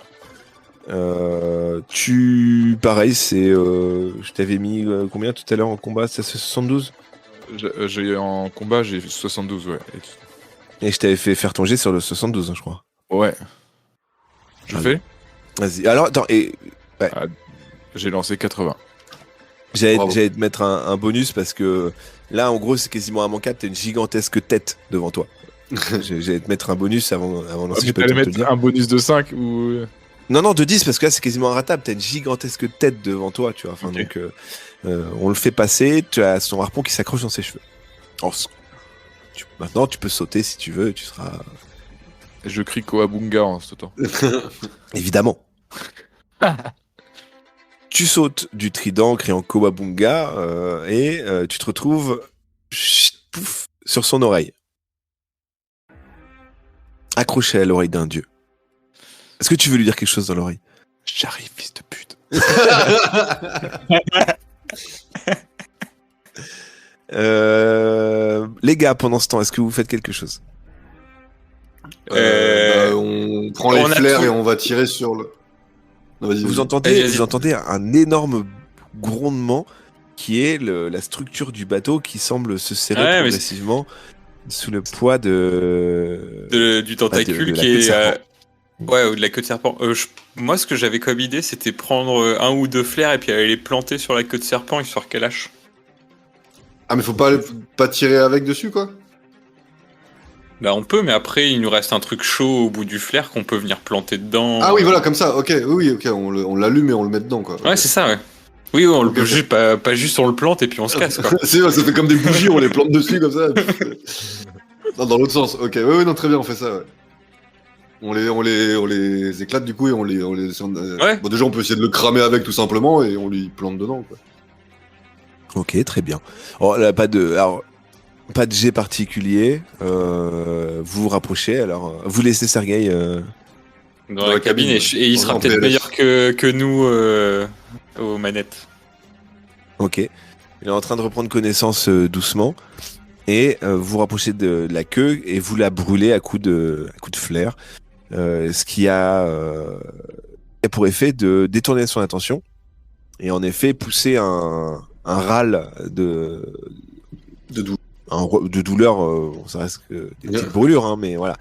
Pareil, c'est. Je t'avais mis combien tout à l'heure en combat? C'est 72? En combat, j'ai 72, ouais. Et je t'avais fait faire ton jet sur le 72, hein, je crois. Ouais. Je Allez. fais. Vas-y. Alors, attends, J'ai lancé 80. Bravo. j'allais te mettre un bonus parce que là, en gros, c'est quasiment immanquable. T'as une gigantesque tête devant toi. J'allais te mettre un bonus avant de lancer. Je peux T'allais te le mettre dire. un bonus de 5 ou. Non, de 10 parce que là, c'est quasiment inratable. T'as une gigantesque tête devant toi, tu vois. Enfin, Ok. donc, on le fait passer. Tu as son harpon qui s'accroche dans ses cheveux. Alors, maintenant, tu peux sauter si tu veux. Tu seras Je crie Koabunga en sautant. évidemment. Tu sautes du trident, criant Kowabunga, et tu te retrouves pouf, sur son oreille. Accroché à l'oreille d'un dieu. Est-ce que tu veux lui dire quelque chose dans l'oreille? J'arrive, fils de pute. Les gars, pendant ce temps, est-ce que vous faites quelque chose? On prend les on a flares tout. et on va tirer sur le. Non, vas-y, Vous vas-y. entendez, Vas-y. vous entendez un énorme grondement qui est la structure du bateau qui semble se serrer Ouais, mais progressivement sous le poids de... Du tentacule de la qui queue de est. serpent. Ouais, ou de la queue de serpent. Moi, ce que j'avais comme idée, c'était prendre un ou deux flares et puis aller les planter sur la queue de serpent histoire qu'elle lâche. Ah, mais faut pas tirer avec dessus, quoi. Bah, on peut, mais après, il nous reste un truc chaud au bout du flair qu'on peut venir planter dedans. Ah oui, voilà, comme ça, ok, ok, on l'allume et on le met dedans, quoi. Ouais, c'est ça, ouais. Oui, on Ok, le ok. juste, pas juste on le plante et puis on se casse, quoi. C'est vrai, ça fait comme des bougies, on les plante dessus, comme ça. Non, dans l'autre sens, ok, ouais, non, très bien, on fait ça, ouais. On les éclate du coup et on les Ouais. Bon, déjà, on peut essayer de le cramer avec tout simplement et on lui plante dedans, quoi. Ok, très bien. Oh, là, pas de jet particulier. Vous vous rapprochez, alors vous laissez Sergei... Dans la cabine et il sera En peut-être PLS. meilleur que nous aux manettes. Ok. Il est en train de reprendre connaissance doucement. Et vous vous rapprochez de la queue et vous la brûlez à coups de flair. Ce qui a pour effet de détourner son attention. Et en effet, pousser un râle De doux. de douleur, ça reste que des petites brûlures, hein, mais voilà.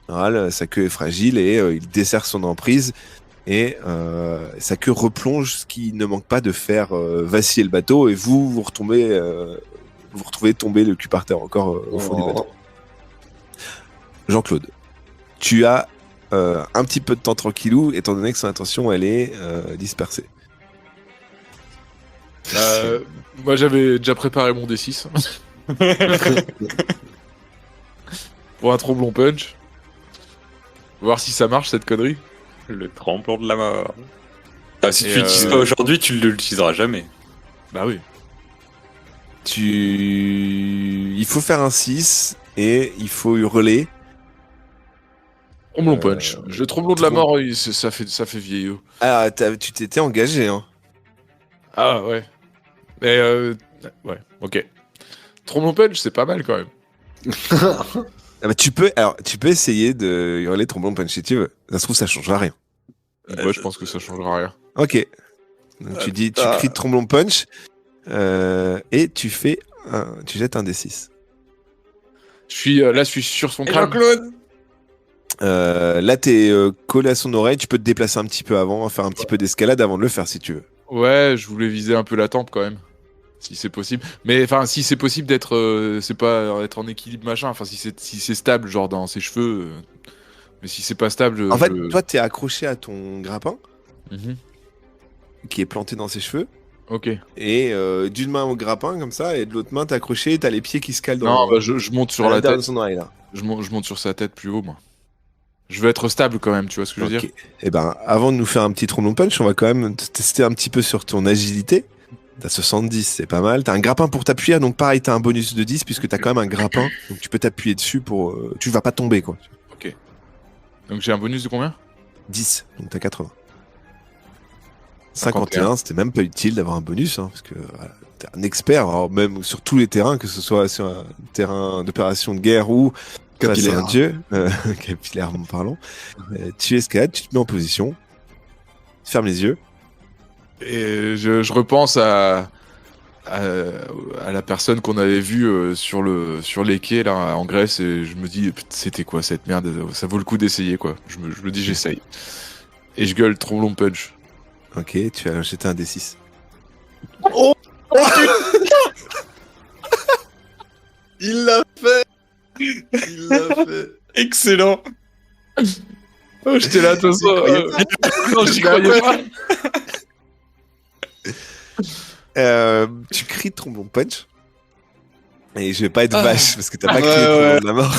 En général, sa queue est fragile et il desserre son emprise et sa queue replonge, ce qui ne manque pas de faire vaciller le bateau et vous retrouvez tomber le cul par terre encore au fond du bateau. Jean-Claude, tu as un petit peu de temps tranquillou, étant donné que son attention elle est dispersée. Moi j'avais déjà préparé mon D6 pour un tromblon punch. Voir si ça marche cette connerie. Le tremblant de la mort. Ah, si Et tu l'utilises pas aujourd'hui, tu ne l'utiliseras jamais. Bah oui. Il faut faire un 6 et il faut hurler. Tromblon punch. Le tromblon de la mort, ça fait vieillot. Ah, tu t'étais engagé, hein. Ah ouais. Mais ouais, ok. Tromblon punch, c'est pas mal quand même. Ah bah, tu peux essayer de hurler tromblon punch si tu veux. Ça se trouve, ça changera rien. Moi, je pense que ça changera rien. Ok. Donc, tu cries tromblon punch et tu jettes un D6. Je suis sur son crâne. Jean-Claude. Là, t'es collé à son oreille. Tu peux te déplacer un petit peu avant, faire un petit peu d'escalade avant de le faire si tu veux. Ouais, je voulais viser un peu la tempe quand même. Si c'est possible. Mais enfin, si c'est possible d'être. C'est pas être en équilibre machin. Enfin, si c'est stable, genre dans ses cheveux. Mais si c'est pas stable. En fait, toi, t'es accroché à ton grappin Mhm. qui est planté dans ses cheveux. Ok. Et d'une main au grappin comme ça, et de l'autre main, t'es accroché et t'as les pieds qui se calent Non, dans bah, je monte sur la l'intérieur tête. de son oreille là. Je monte sur sa tête plus haut, moi. Je veux être stable quand même, tu vois ce que je veux dire? Et ben, avant de nous faire un petit tromblon punch, on va quand même tester un petit peu sur ton agilité. T'as 70, c'est pas mal. T'as un grappin pour t'appuyer, donc pareil, t'as un bonus de 10 puisque t'as quand même un grappin. Donc tu peux t'appuyer dessus pour. Tu vas pas tomber quoi. Ok. Donc j'ai un bonus de combien? 10, donc t'as 80. 51, c'était même pas utile d'avoir un bonus, hein, parce que voilà, t'es un expert, alors même sur tous les terrains, que ce soit sur un terrain d'opération de guerre ou face à un dieu, capillairement parlant. Tu escalades, tu te mets en position, tu fermes les yeux. Et je repense à la personne qu'on avait vue sur les quais là en Grèce et je me dis c'était quoi cette merde, ça vaut le coup d'essayer quoi. Je me dis j'essaye. Et je gueule tromblon punch. Ok, tu as jeté un D6. Oh Il l'a fait. Il l'a fait. Excellent. Oh, j'étais là, attention. Non, j'y croyais pas. Tu cries tromblon punch. Et je vais pas être vache parce que t'as pas crié tromblon de la mort.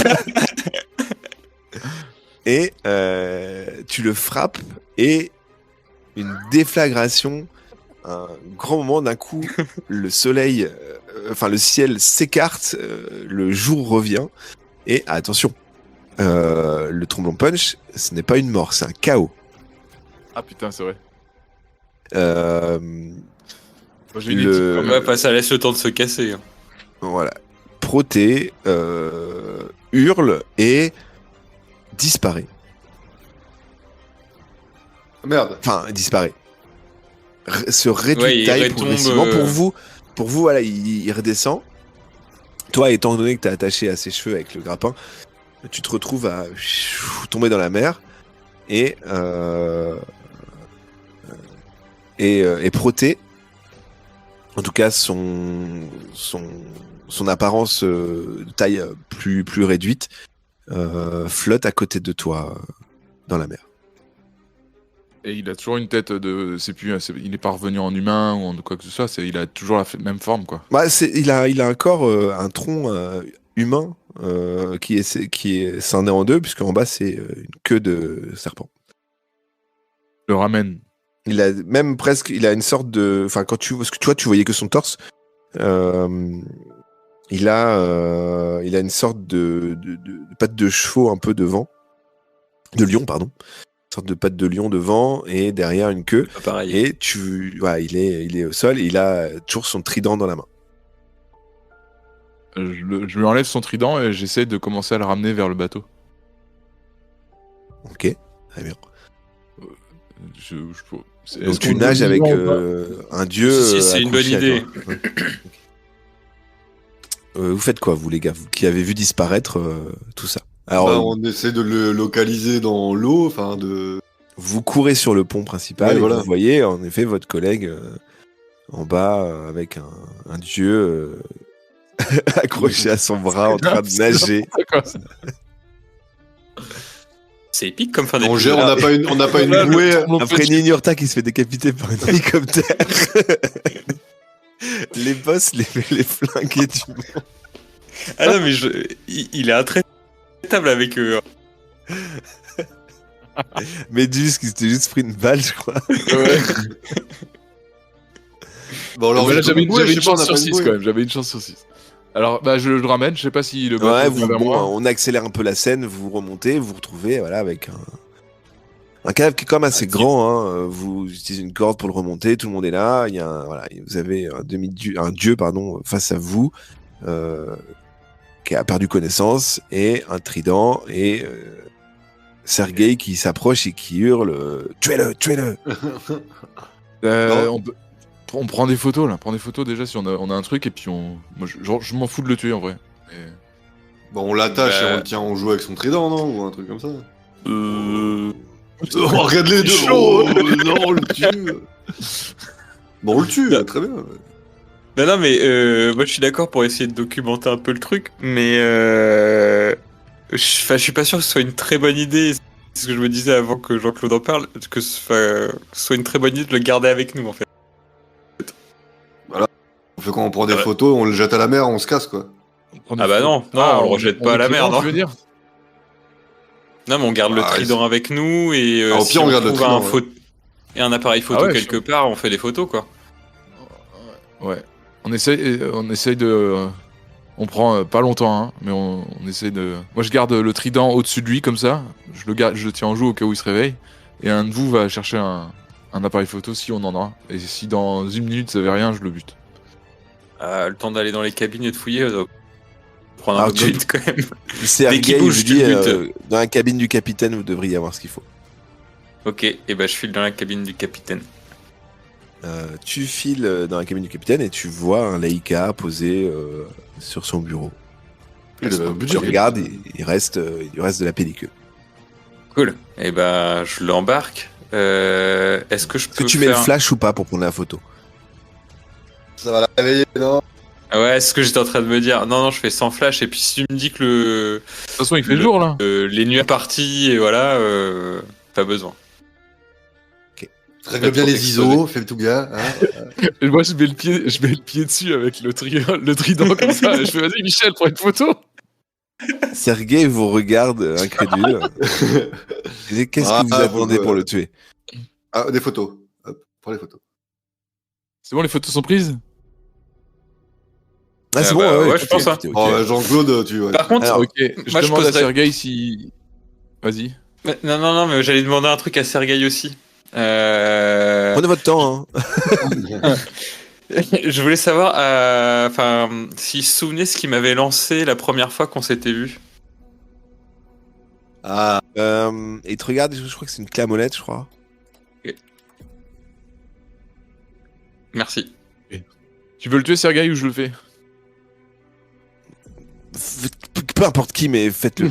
Et tu le frappes et une déflagration, un grand moment d'un coup, le soleil, le ciel s'écarte, le jour revient et attention, le tromblon punch, ce n'est pas une mort, c'est un chaos. Ah putain, c'est vrai. Moi, j'ai une éthique quand même. Ouais, ça laisse le temps de se casser. Hein. Voilà. Proté hurle et disparaît. Merde. Enfin, disparaît. Se réduit Ouais, de il taille retombe, progressivement. Pour vous, voilà, il redescend. Toi, étant donné que t'es attaché à ses cheveux avec le grappin, tu te retrouves à tomber dans la mer et Proté, en tout cas son apparence de taille plus réduite, flotte à côté de toi dans la mer. Et il a toujours une tête de. Il est pas revenu en humain ou en quoi que ce soit, il a toujours la même forme quoi. Bah, il a un corps, un tronc humain qui est scindé en deux, puisqu'en bas c'est une queue de serpent. Le ramène. Il a même presque, il a une sorte de, enfin quand parce que toi tu voyais que son torse, il a une sorte de patte de chevaux un peu devant, de lion pardon, une sorte de patte de lion devant et derrière une queue. Pas pareil. Et il est au sol et il a toujours son trident dans la main. Je lui enlève son trident et j'essaie de commencer à le ramener vers le bateau. Ok, très bien. Donc donc tu nages avec un dieu. Si, c'est une bonne idée. Vous faites quoi, vous, les gars, vous qui avez vu disparaître tout ça? Alors, Bah, on essaie de le localiser dans l'eau, enfin de. vous courez sur le pont principal Ouais, et voilà. vous voyez en effet votre collègue en bas avec un dieu accroché à son bras en train de nager. C'est épique comme fin On d'épisode. n'a pas une bouée. Après Ninurta qui se fait décapiter par un hélicoptère. Les boss, les flingués du monde. Ah non, mais il est intraitable avec eux. Méduse qui s'était juste pris une balle, je crois. Ouais. Bon, alors, Bah là, j'avais bouée, une je sais pas, on chance a sur pas une 6 bouée. quand même. J'avais une chance sur 6. Alors, bah, je le ramène. Je sais pas si le bateau Ouais, vient vers moi. on accélère un peu la scène, vous remontez, vous vous retrouvez voilà, avec un cadavre qui est quand même assez grand. Hein. Vous utilisez une corde pour le remonter, tout le monde est là. Il y a voilà, vous avez un dieu face à vous qui a perdu connaissance et un trident et Sergueï qui s'approche et qui hurle tuez-le, tuez-le. On prend des photos là. Prends des photos déjà si on a un truc et puis moi, je m'en fous de le tuer en vrai. Et- Bon, on l'attache Bah. et on le tient, on joue avec son trident, non? Ou un truc comme ça. Euh... Oh, regarde les deux. chaud. Oh, non, on le tue. Bon, on le tue, très bien. Non, mais moi je suis d'accord pour essayer de documenter un peu le truc, mais je suis pas sûr que ce soit une très bonne idée. C'est ce que je me disais avant que Jean-Claude en parle, que ce soit une très bonne idée de le garder avec nous en fait. On fait quand on prend des Ouais. photos, on le jette à la mer, on se casse, quoi. on prend des Ah bah photos. non, on le rejette pas à la mer, écrivant, non. tu veux dire Non, mais on garde le Ah, trident avec nous et Ah, au si pire, on garde le trouve trident, et un appareil photo Ah ouais, quelque part, on fait des photos quoi. Ouais. On essaye de. On prend pas longtemps, hein, mais on essaye de. Moi, je garde le trident au-dessus de lui comme ça. Je le tiens en joue au cas où il se réveille. Et un de vous va chercher un appareil photo si on en a. Et si dans 1 minute ça fait rien, je le bute. Le temps d'aller dans les cabines et de fouiller, prendre un Alors, peu de vite quand même. Sergueï bouge, vous tu dit le butes. dans la cabine du capitaine, vous devriez avoir ce qu'il faut. Ok, et bah je file dans la cabine du capitaine. Tu files dans la cabine du capitaine et tu vois un Leica posé sur son bureau. Et le Tu budget. regardes, il reste de la pellicule. Cool. Et bah je l'embarque. Est-ce que je Est-ce que peux tu mets le faire... flash ou pas pour prendre la photo? Ça va la réveiller, non? Ah ouais, c'est ce que j'étais en train de me dire. Non, je fais sans flash. Et puis si tu me dis que De toute façon, il fait jour là. les nuits parties et voilà, pas besoin. Règle bien les ISO, fais tout bien. Hein. Et moi, je mets le pied dessus avec le trident comme ça. Et je fais vas-y, Michel, prends une photo. Sergueï vous regarde incrédule. Et qu'est-ce que vous attendez pour le tuer? Ah, des photos. Hop, prends les photos. C'est bon, les photos sont prises. Ah, c'est Ah bon, bah, ouais, ok, je pense, hein. ok, ok. Oh, Jean-Claude, tu vois. Par contre, Alors, Ok, je moi, je demande à poserais- Sergueï si. Vas-y. non, mais j'allais demander un truc à Sergueï aussi. Prenez votre temps. Hein. Je voulais savoir, s'il se souvenait ce qui m'avait lancé la première fois qu'on s'était vu. Ah, Il te regarde, je crois que c'est une clé à molette, je crois. Merci. Tu veux le tuer, Sergueï, ou je le fais? Peu importe qui, mais faites-le.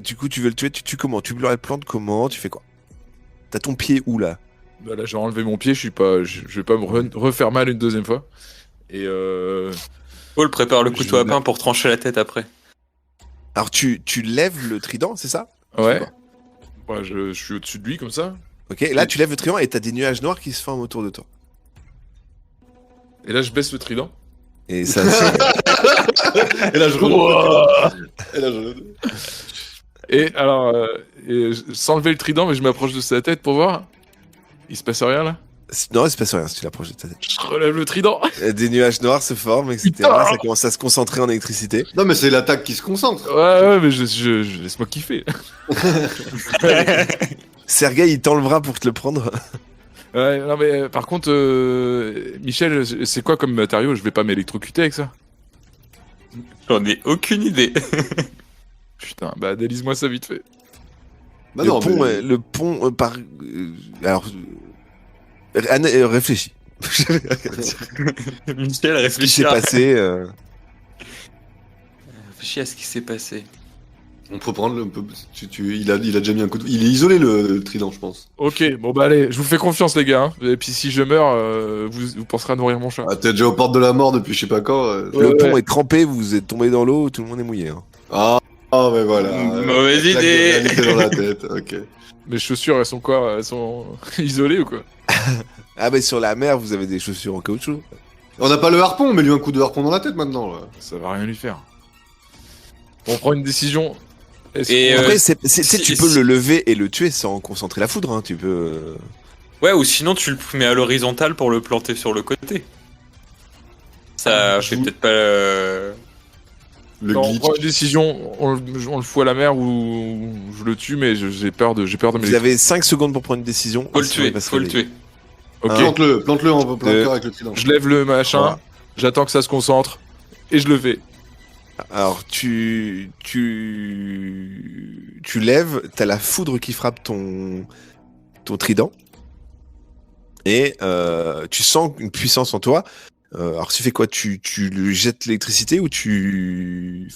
Du coup, tu veux le tuer, tu tues comment? Tu le plantes comment? Tu fais quoi? T'as ton pied où là? Bah là, j'ai enlevé mon pied, je vais pas me refaire mal une deuxième fois. Et Paul prépare le Je couteau à l'ai- pain pour trancher la tête après. Alors tu lèves le trident, c'est ça? ouais. Ouais, je suis au-dessus de lui comme ça. Ok, là tu lèves le trident et t'as des nuages noirs qui se forment autour de toi. Et là, je baisse le trident. Et ça, c'est... et là, je remonte. Et là, je... Et alors, sans lever le trident, mais je m'approche de sa tête pour voir. Il se passe rien là. Non, il se passe rien si tu l'approches de ta tête. Je relève le trident. Des nuages noirs se forment, etc. Putain. Ça commence à se concentrer en électricité. Non, mais c'est l'attaque qui se concentre. Ouais, mais je laisse-moi kiffer. Sergueï, il tend le bras pour te le prendre. Ouais, non mais par contre, Michel, c'est quoi comme matériau? Je vais pas m'électrocuter avec ça. J'en ai aucune idée. Putain, bah délise-moi ça vite fait. Bah non, mais- Le pont par... alors... réfléchis. Michel Ce qui s'est réfléchira. passé... réfléchis à ce qui s'est passé. On peut prendre il a déjà mis un coup de... Il est isolé le trident, je pense. Ok, bon bah allez, je vous fais confiance les gars. Et puis si je meurs, vous penserez à nourrir mon chat. Ah, t'es déjà aux portes de la mort depuis je sais pas quand. Le pont est trempé, vous êtes tombé dans l'eau, tout le monde est mouillé. Hein. Ah, mais voilà. Mauvaise Claque de idée. réalité dans la tête, ok. Mes chaussures, elles sont quoi? Elles sont isolées ou quoi? Ah bah sur la mer, vous avez des chaussures en caoutchouc. On n'a pas le harpon, mais lui un coup de harpon dans la tête maintenant. Là. Ça va rien lui faire. On prend une décision. Et Après, tu peux si- le lever et le tuer sans concentrer la foudre. Hein. Tu peux. Ouais, ou sinon tu le mets à l'horizontale pour le planter sur le côté. Ça fait peut-être pas. Le Non, on glitch. prend une décision, on le fout à la mer ou je le tue, mais j'ai peur de Vous mes avez 5 secondes pour prendre une décision. Faut le sinon il tuer, va se faut le réveiller. tuer. Ok, Plante-le en plein cœur avec le trident. je lève le machin, Voilà. j'attends que ça se concentre et je le fais. Alors tu lèves, t'as la foudre qui frappe ton trident et tu sens une puissance en toi. Alors tu fais quoi? Tu lui jettes l'électricité ou tu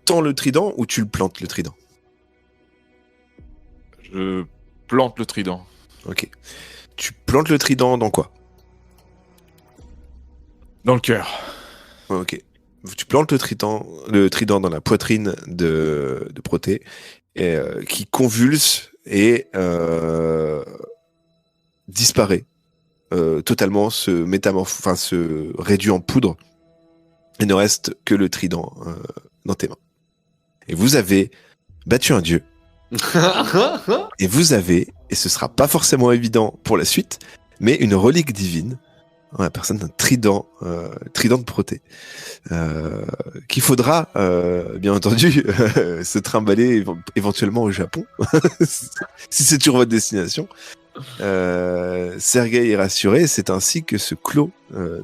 tends le trident ou tu le plantes le trident? Je plante le trident. Ok. Tu plantes le trident dans quoi? Dans le cœur. Ok. Tu plantes le trident dans la poitrine de Proté, qui convulse et disparaît totalement, se réduit en poudre et ne reste que le trident dans tes mains. Et vous avez battu un dieu. Et vous avez, et ce sera pas forcément évident pour la suite, mais une relique divine en la personne d'un trident de Proté, qu'il faudra, bien entendu, se trimballer éventuellement au Japon, si c'est toujours votre destination. Sergueï est rassuré, c'est ainsi que se clôt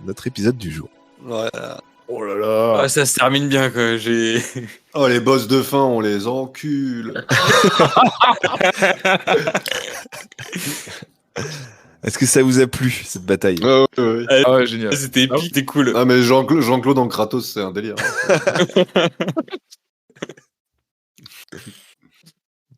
notre épisode du jour. Voilà. Oh là là. Ah, ça se termine bien quoi. Oh, les boss de fin, on les encule. Est-ce que ça vous a plu, cette bataille? Ouais. Ah ouais, génial. C'était épique, c'était cool. Ah, mais Jean-Claude en Kratos, c'est un délire.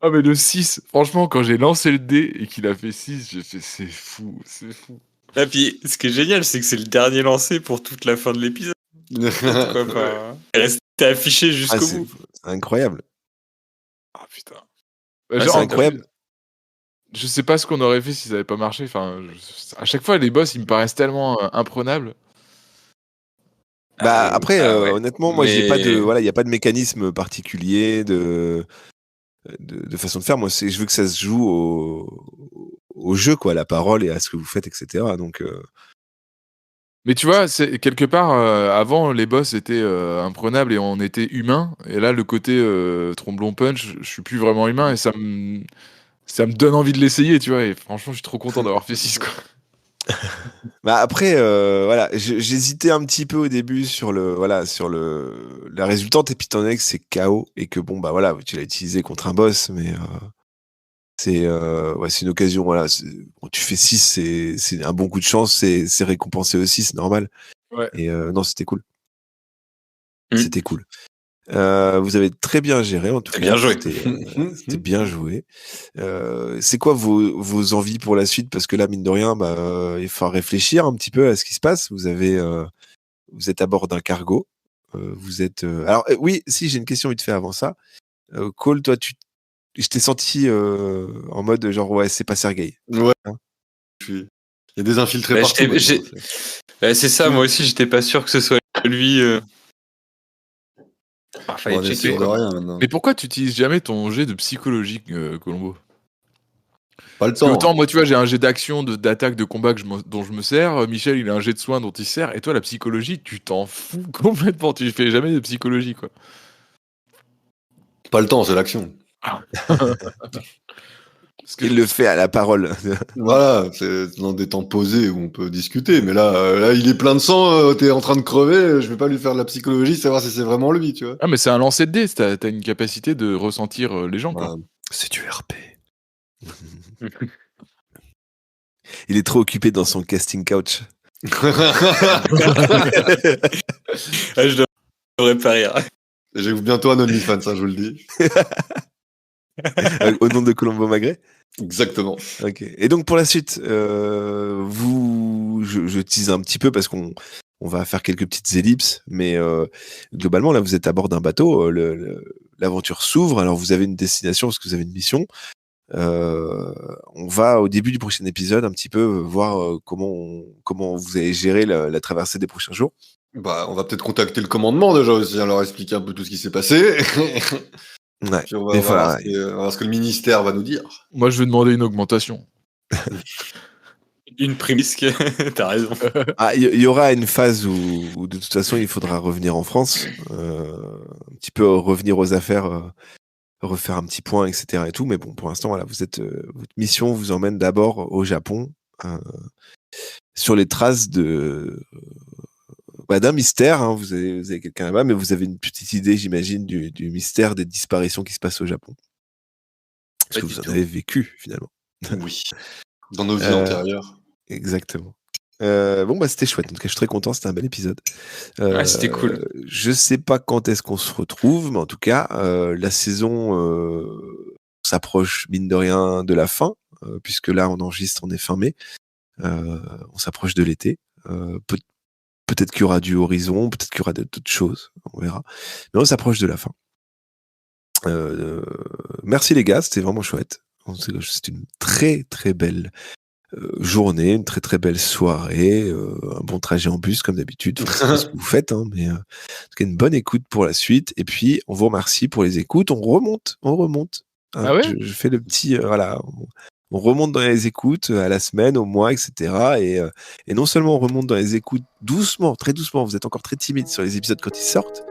Ah mais le 6, franchement, quand j'ai lancé le dé et qu'il a fait 6, j'ai fait c'est fou, c'est fou. Et puis, ce qui est génial, c'est que c'est le dernier lancé pour toute la fin de l'épisode. Quoi, enfin, elle restait affichée jusqu'au bout. C'est incroyable. Ah putain. C'est incroyable. Je sais pas ce qu'on aurait fait si ça avait pas marché. Enfin, à chaque fois, les boss, ils me paraissent tellement imprenables. Bah après, ouais. honnêtement, moi, j'ai Mais- pas de, voilà, il y a pas de mécanisme particulier de façon de faire. Moi, je veux que ça se joue au jeu, quoi, à la parole et à ce que vous faites, etc. Donc, Mais tu vois, c'est quelque part, avant, les boss étaient imprenables et on était humain. Et là, le côté tromblon punch, je suis plus vraiment humain et ça me donne envie de l'essayer, tu vois. Et franchement, je suis trop content d'avoir fait 6, quoi. bah après, voilà, j'hésitais un petit peu au début sur la résultante et puis t'en es que c'est KO et que bon bah voilà, tu l'as utilisé contre un boss, mais c'est une occasion, voilà. Bon, tu fais 6, c'est un bon coup de chance, c'est récompensé aussi, c'est normal. Ouais. Et non, c'était cool. Mm. C'était cool. Vous avez très bien géré en tout cas. bien joué. C'était bien joué. C'est quoi vos envies pour la suite? Parce que là, mine de rien, il faut réfléchir un petit peu à ce qui se passe. Vous êtes à bord d'un cargo. Vous êtes. Alors oui, si j'ai une question vite fait avant ça. Cole, toi, je t'ai senti en mode genre ouais, c'est pas Sergueï. Ouais. Hein Il y a des infiltrés Bah, partout. j'étais- maintenant, c'est ça, moi aussi, j'étais pas sûr que ce soit lui. Fallait On est checker, sûr de quoi. rien maintenant. Mais pourquoi tu utilises jamais ton jet de psychologie, Colombo? Pas le Parce que temps. autant, moi, tu vois, j'ai un jet d'action, d'attaque, de combat dont je me sers. Michel, il a un jet de soin dont il se sert. Et toi, la psychologie, tu t'en fous complètement. Tu fais jamais de psychologie, quoi. Pas le temps, c'est l'action. Parce que Il le fait à la parole. Voilà, c'est dans des temps posés où on peut discuter. Mais là, il est plein de sang, t'es en train de crever, je vais pas lui faire de la psychologie, savoir si c'est vraiment lui, tu vois. Ah, mais c'est un lancer de dés. T'as une capacité de ressentir les gens, quoi. Voilà. C'est du RP. Il est trop occupé dans son casting couch. Ah, je dois J'aurais pas rire. J'ai bientôt un OnlyFans, ça, je vous le dis. Au nom de Colombo Magret. Exactement. Ok. Et donc pour la suite, je tease un petit peu parce qu'on va faire quelques petites ellipses, mais globalement là vous êtes à bord d'un bateau, l'aventure s'ouvre. Alors vous avez une destination parce que vous avez une mission. On va au début du prochain épisode un petit peu voir comment vous allez gérer la traversée des prochains jours. Bah, on va peut-être contacter le commandement déjà aussi, leur expliquer un peu tout ce qui s'est passé. Ouais. Puis on va voir ce que le ministère va nous dire. Moi, je vais demander une augmentation. Une prémisse, t'as raison. Il y aura une phase où de toute façon il faudra revenir en France, un petit peu revenir aux affaires, refaire un petit point, etc. et tout. Mais bon, pour l'instant, voilà, votre mission vous emmène d'abord au Japon, sur les traces d'un mystère. Hein. Vous avez quelqu'un là-bas, mais vous avez une petite idée, j'imagine, du mystère des disparitions qui se passent au Japon. Parce que vous en avez vécu, finalement. Oui. Dans nos vies antérieures. Exactement. C'était chouette. En tout cas, je suis très content. C'était un bel épisode. Ouais, c'était cool. Je sais pas quand est-ce qu'on se retrouve, mais en tout cas, la saison s'approche, mine de rien, de la fin, puisque là, on enregistre, on est fin mai. On s'approche de l'été. Peut-être qu'il y aura du Horizon, peut-être qu'il y aura d'autres choses. On verra. Mais on s'approche de la fin. Merci les gars, c'était vraiment chouette. C'était une très très belle journée, une très très belle soirée, un bon trajet en bus comme d'habitude. Enfin, c'est pas ce que vous faites, hein, mais en tout cas une bonne écoute pour la suite. Et puis on vous remercie pour les écoutes. On remonte. Hein. Ah ouais. Je fais le petit voilà. On remonte dans les écoutes à la semaine, au mois, etc. Et non seulement on remonte dans les écoutes doucement, très doucement. Vous êtes encore très timide sur les épisodes quand ils sortent.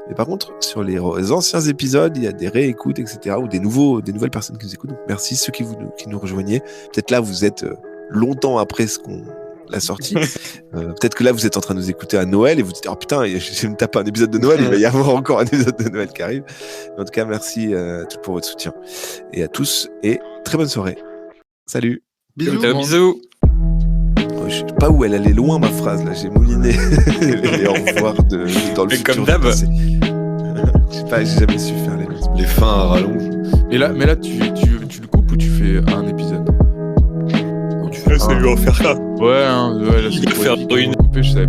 Mais par contre, sur les anciens épisodes, il y a des réécoutes, etc. ou des nouvelles personnes qui nous écoutent. Donc, merci ceux qui nous rejoignez. Peut-être là, vous êtes longtemps après la sortie. Peut-être que là, vous êtes en train de nous écouter à Noël et vous dites, oh putain, je vais me taper un épisode de Noël, il va y avoir encore un épisode de Noël qui arrive. Mais en tout cas, merci à tous pour votre soutien. Et à tous, et très bonne soirée. Salut. Bisous. Bisous. Je sais pas où elle allait loin, ma phrase, là. J'ai mouliné les au revoir dans le futur. Comme d'hab. Je sais pas, j'ai jamais su faire les fins à rallonge. Mais là, tu le coupes ou tu fais un épisode? Ça lui en faire là. Ouais, là, Il va faire une. Couper, je savais.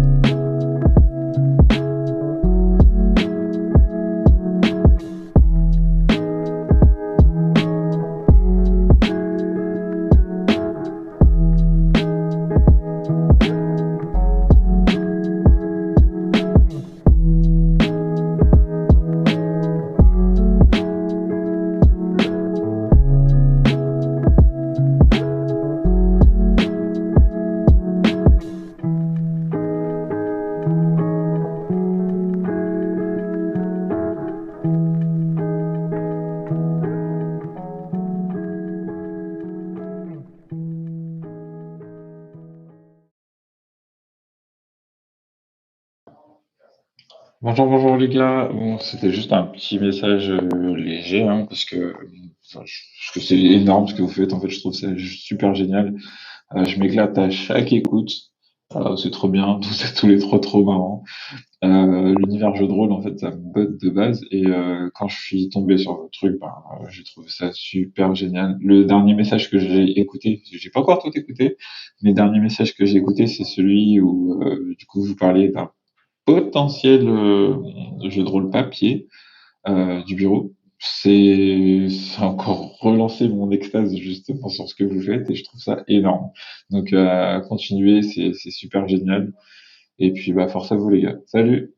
Bonjour les gars. Bon, c'était juste un petit message léger, hein, parce que c'est énorme ce que vous faites. En fait, je trouve ça super génial. Je m'éclate à chaque écoute. C'est trop bien. Vous êtes tous les trois trop marrants. L'univers jeu de rôle, en fait, ça me botte de base. Et quand je suis tombé sur votre truc, j'ai trouvé ça super génial. Le dernier message que j'ai écouté, parce que j'ai pas encore tout écouté, mais le dernier message que j'ai écouté, c'est celui où du coup vous parliez d'un potentiel jeu de rôle papier du bureau. C'est encore relancé mon extase justement sur ce que vous faites et je trouve ça énorme. Donc continuez, c'est super génial. Et puis force à vous les gars. Salut.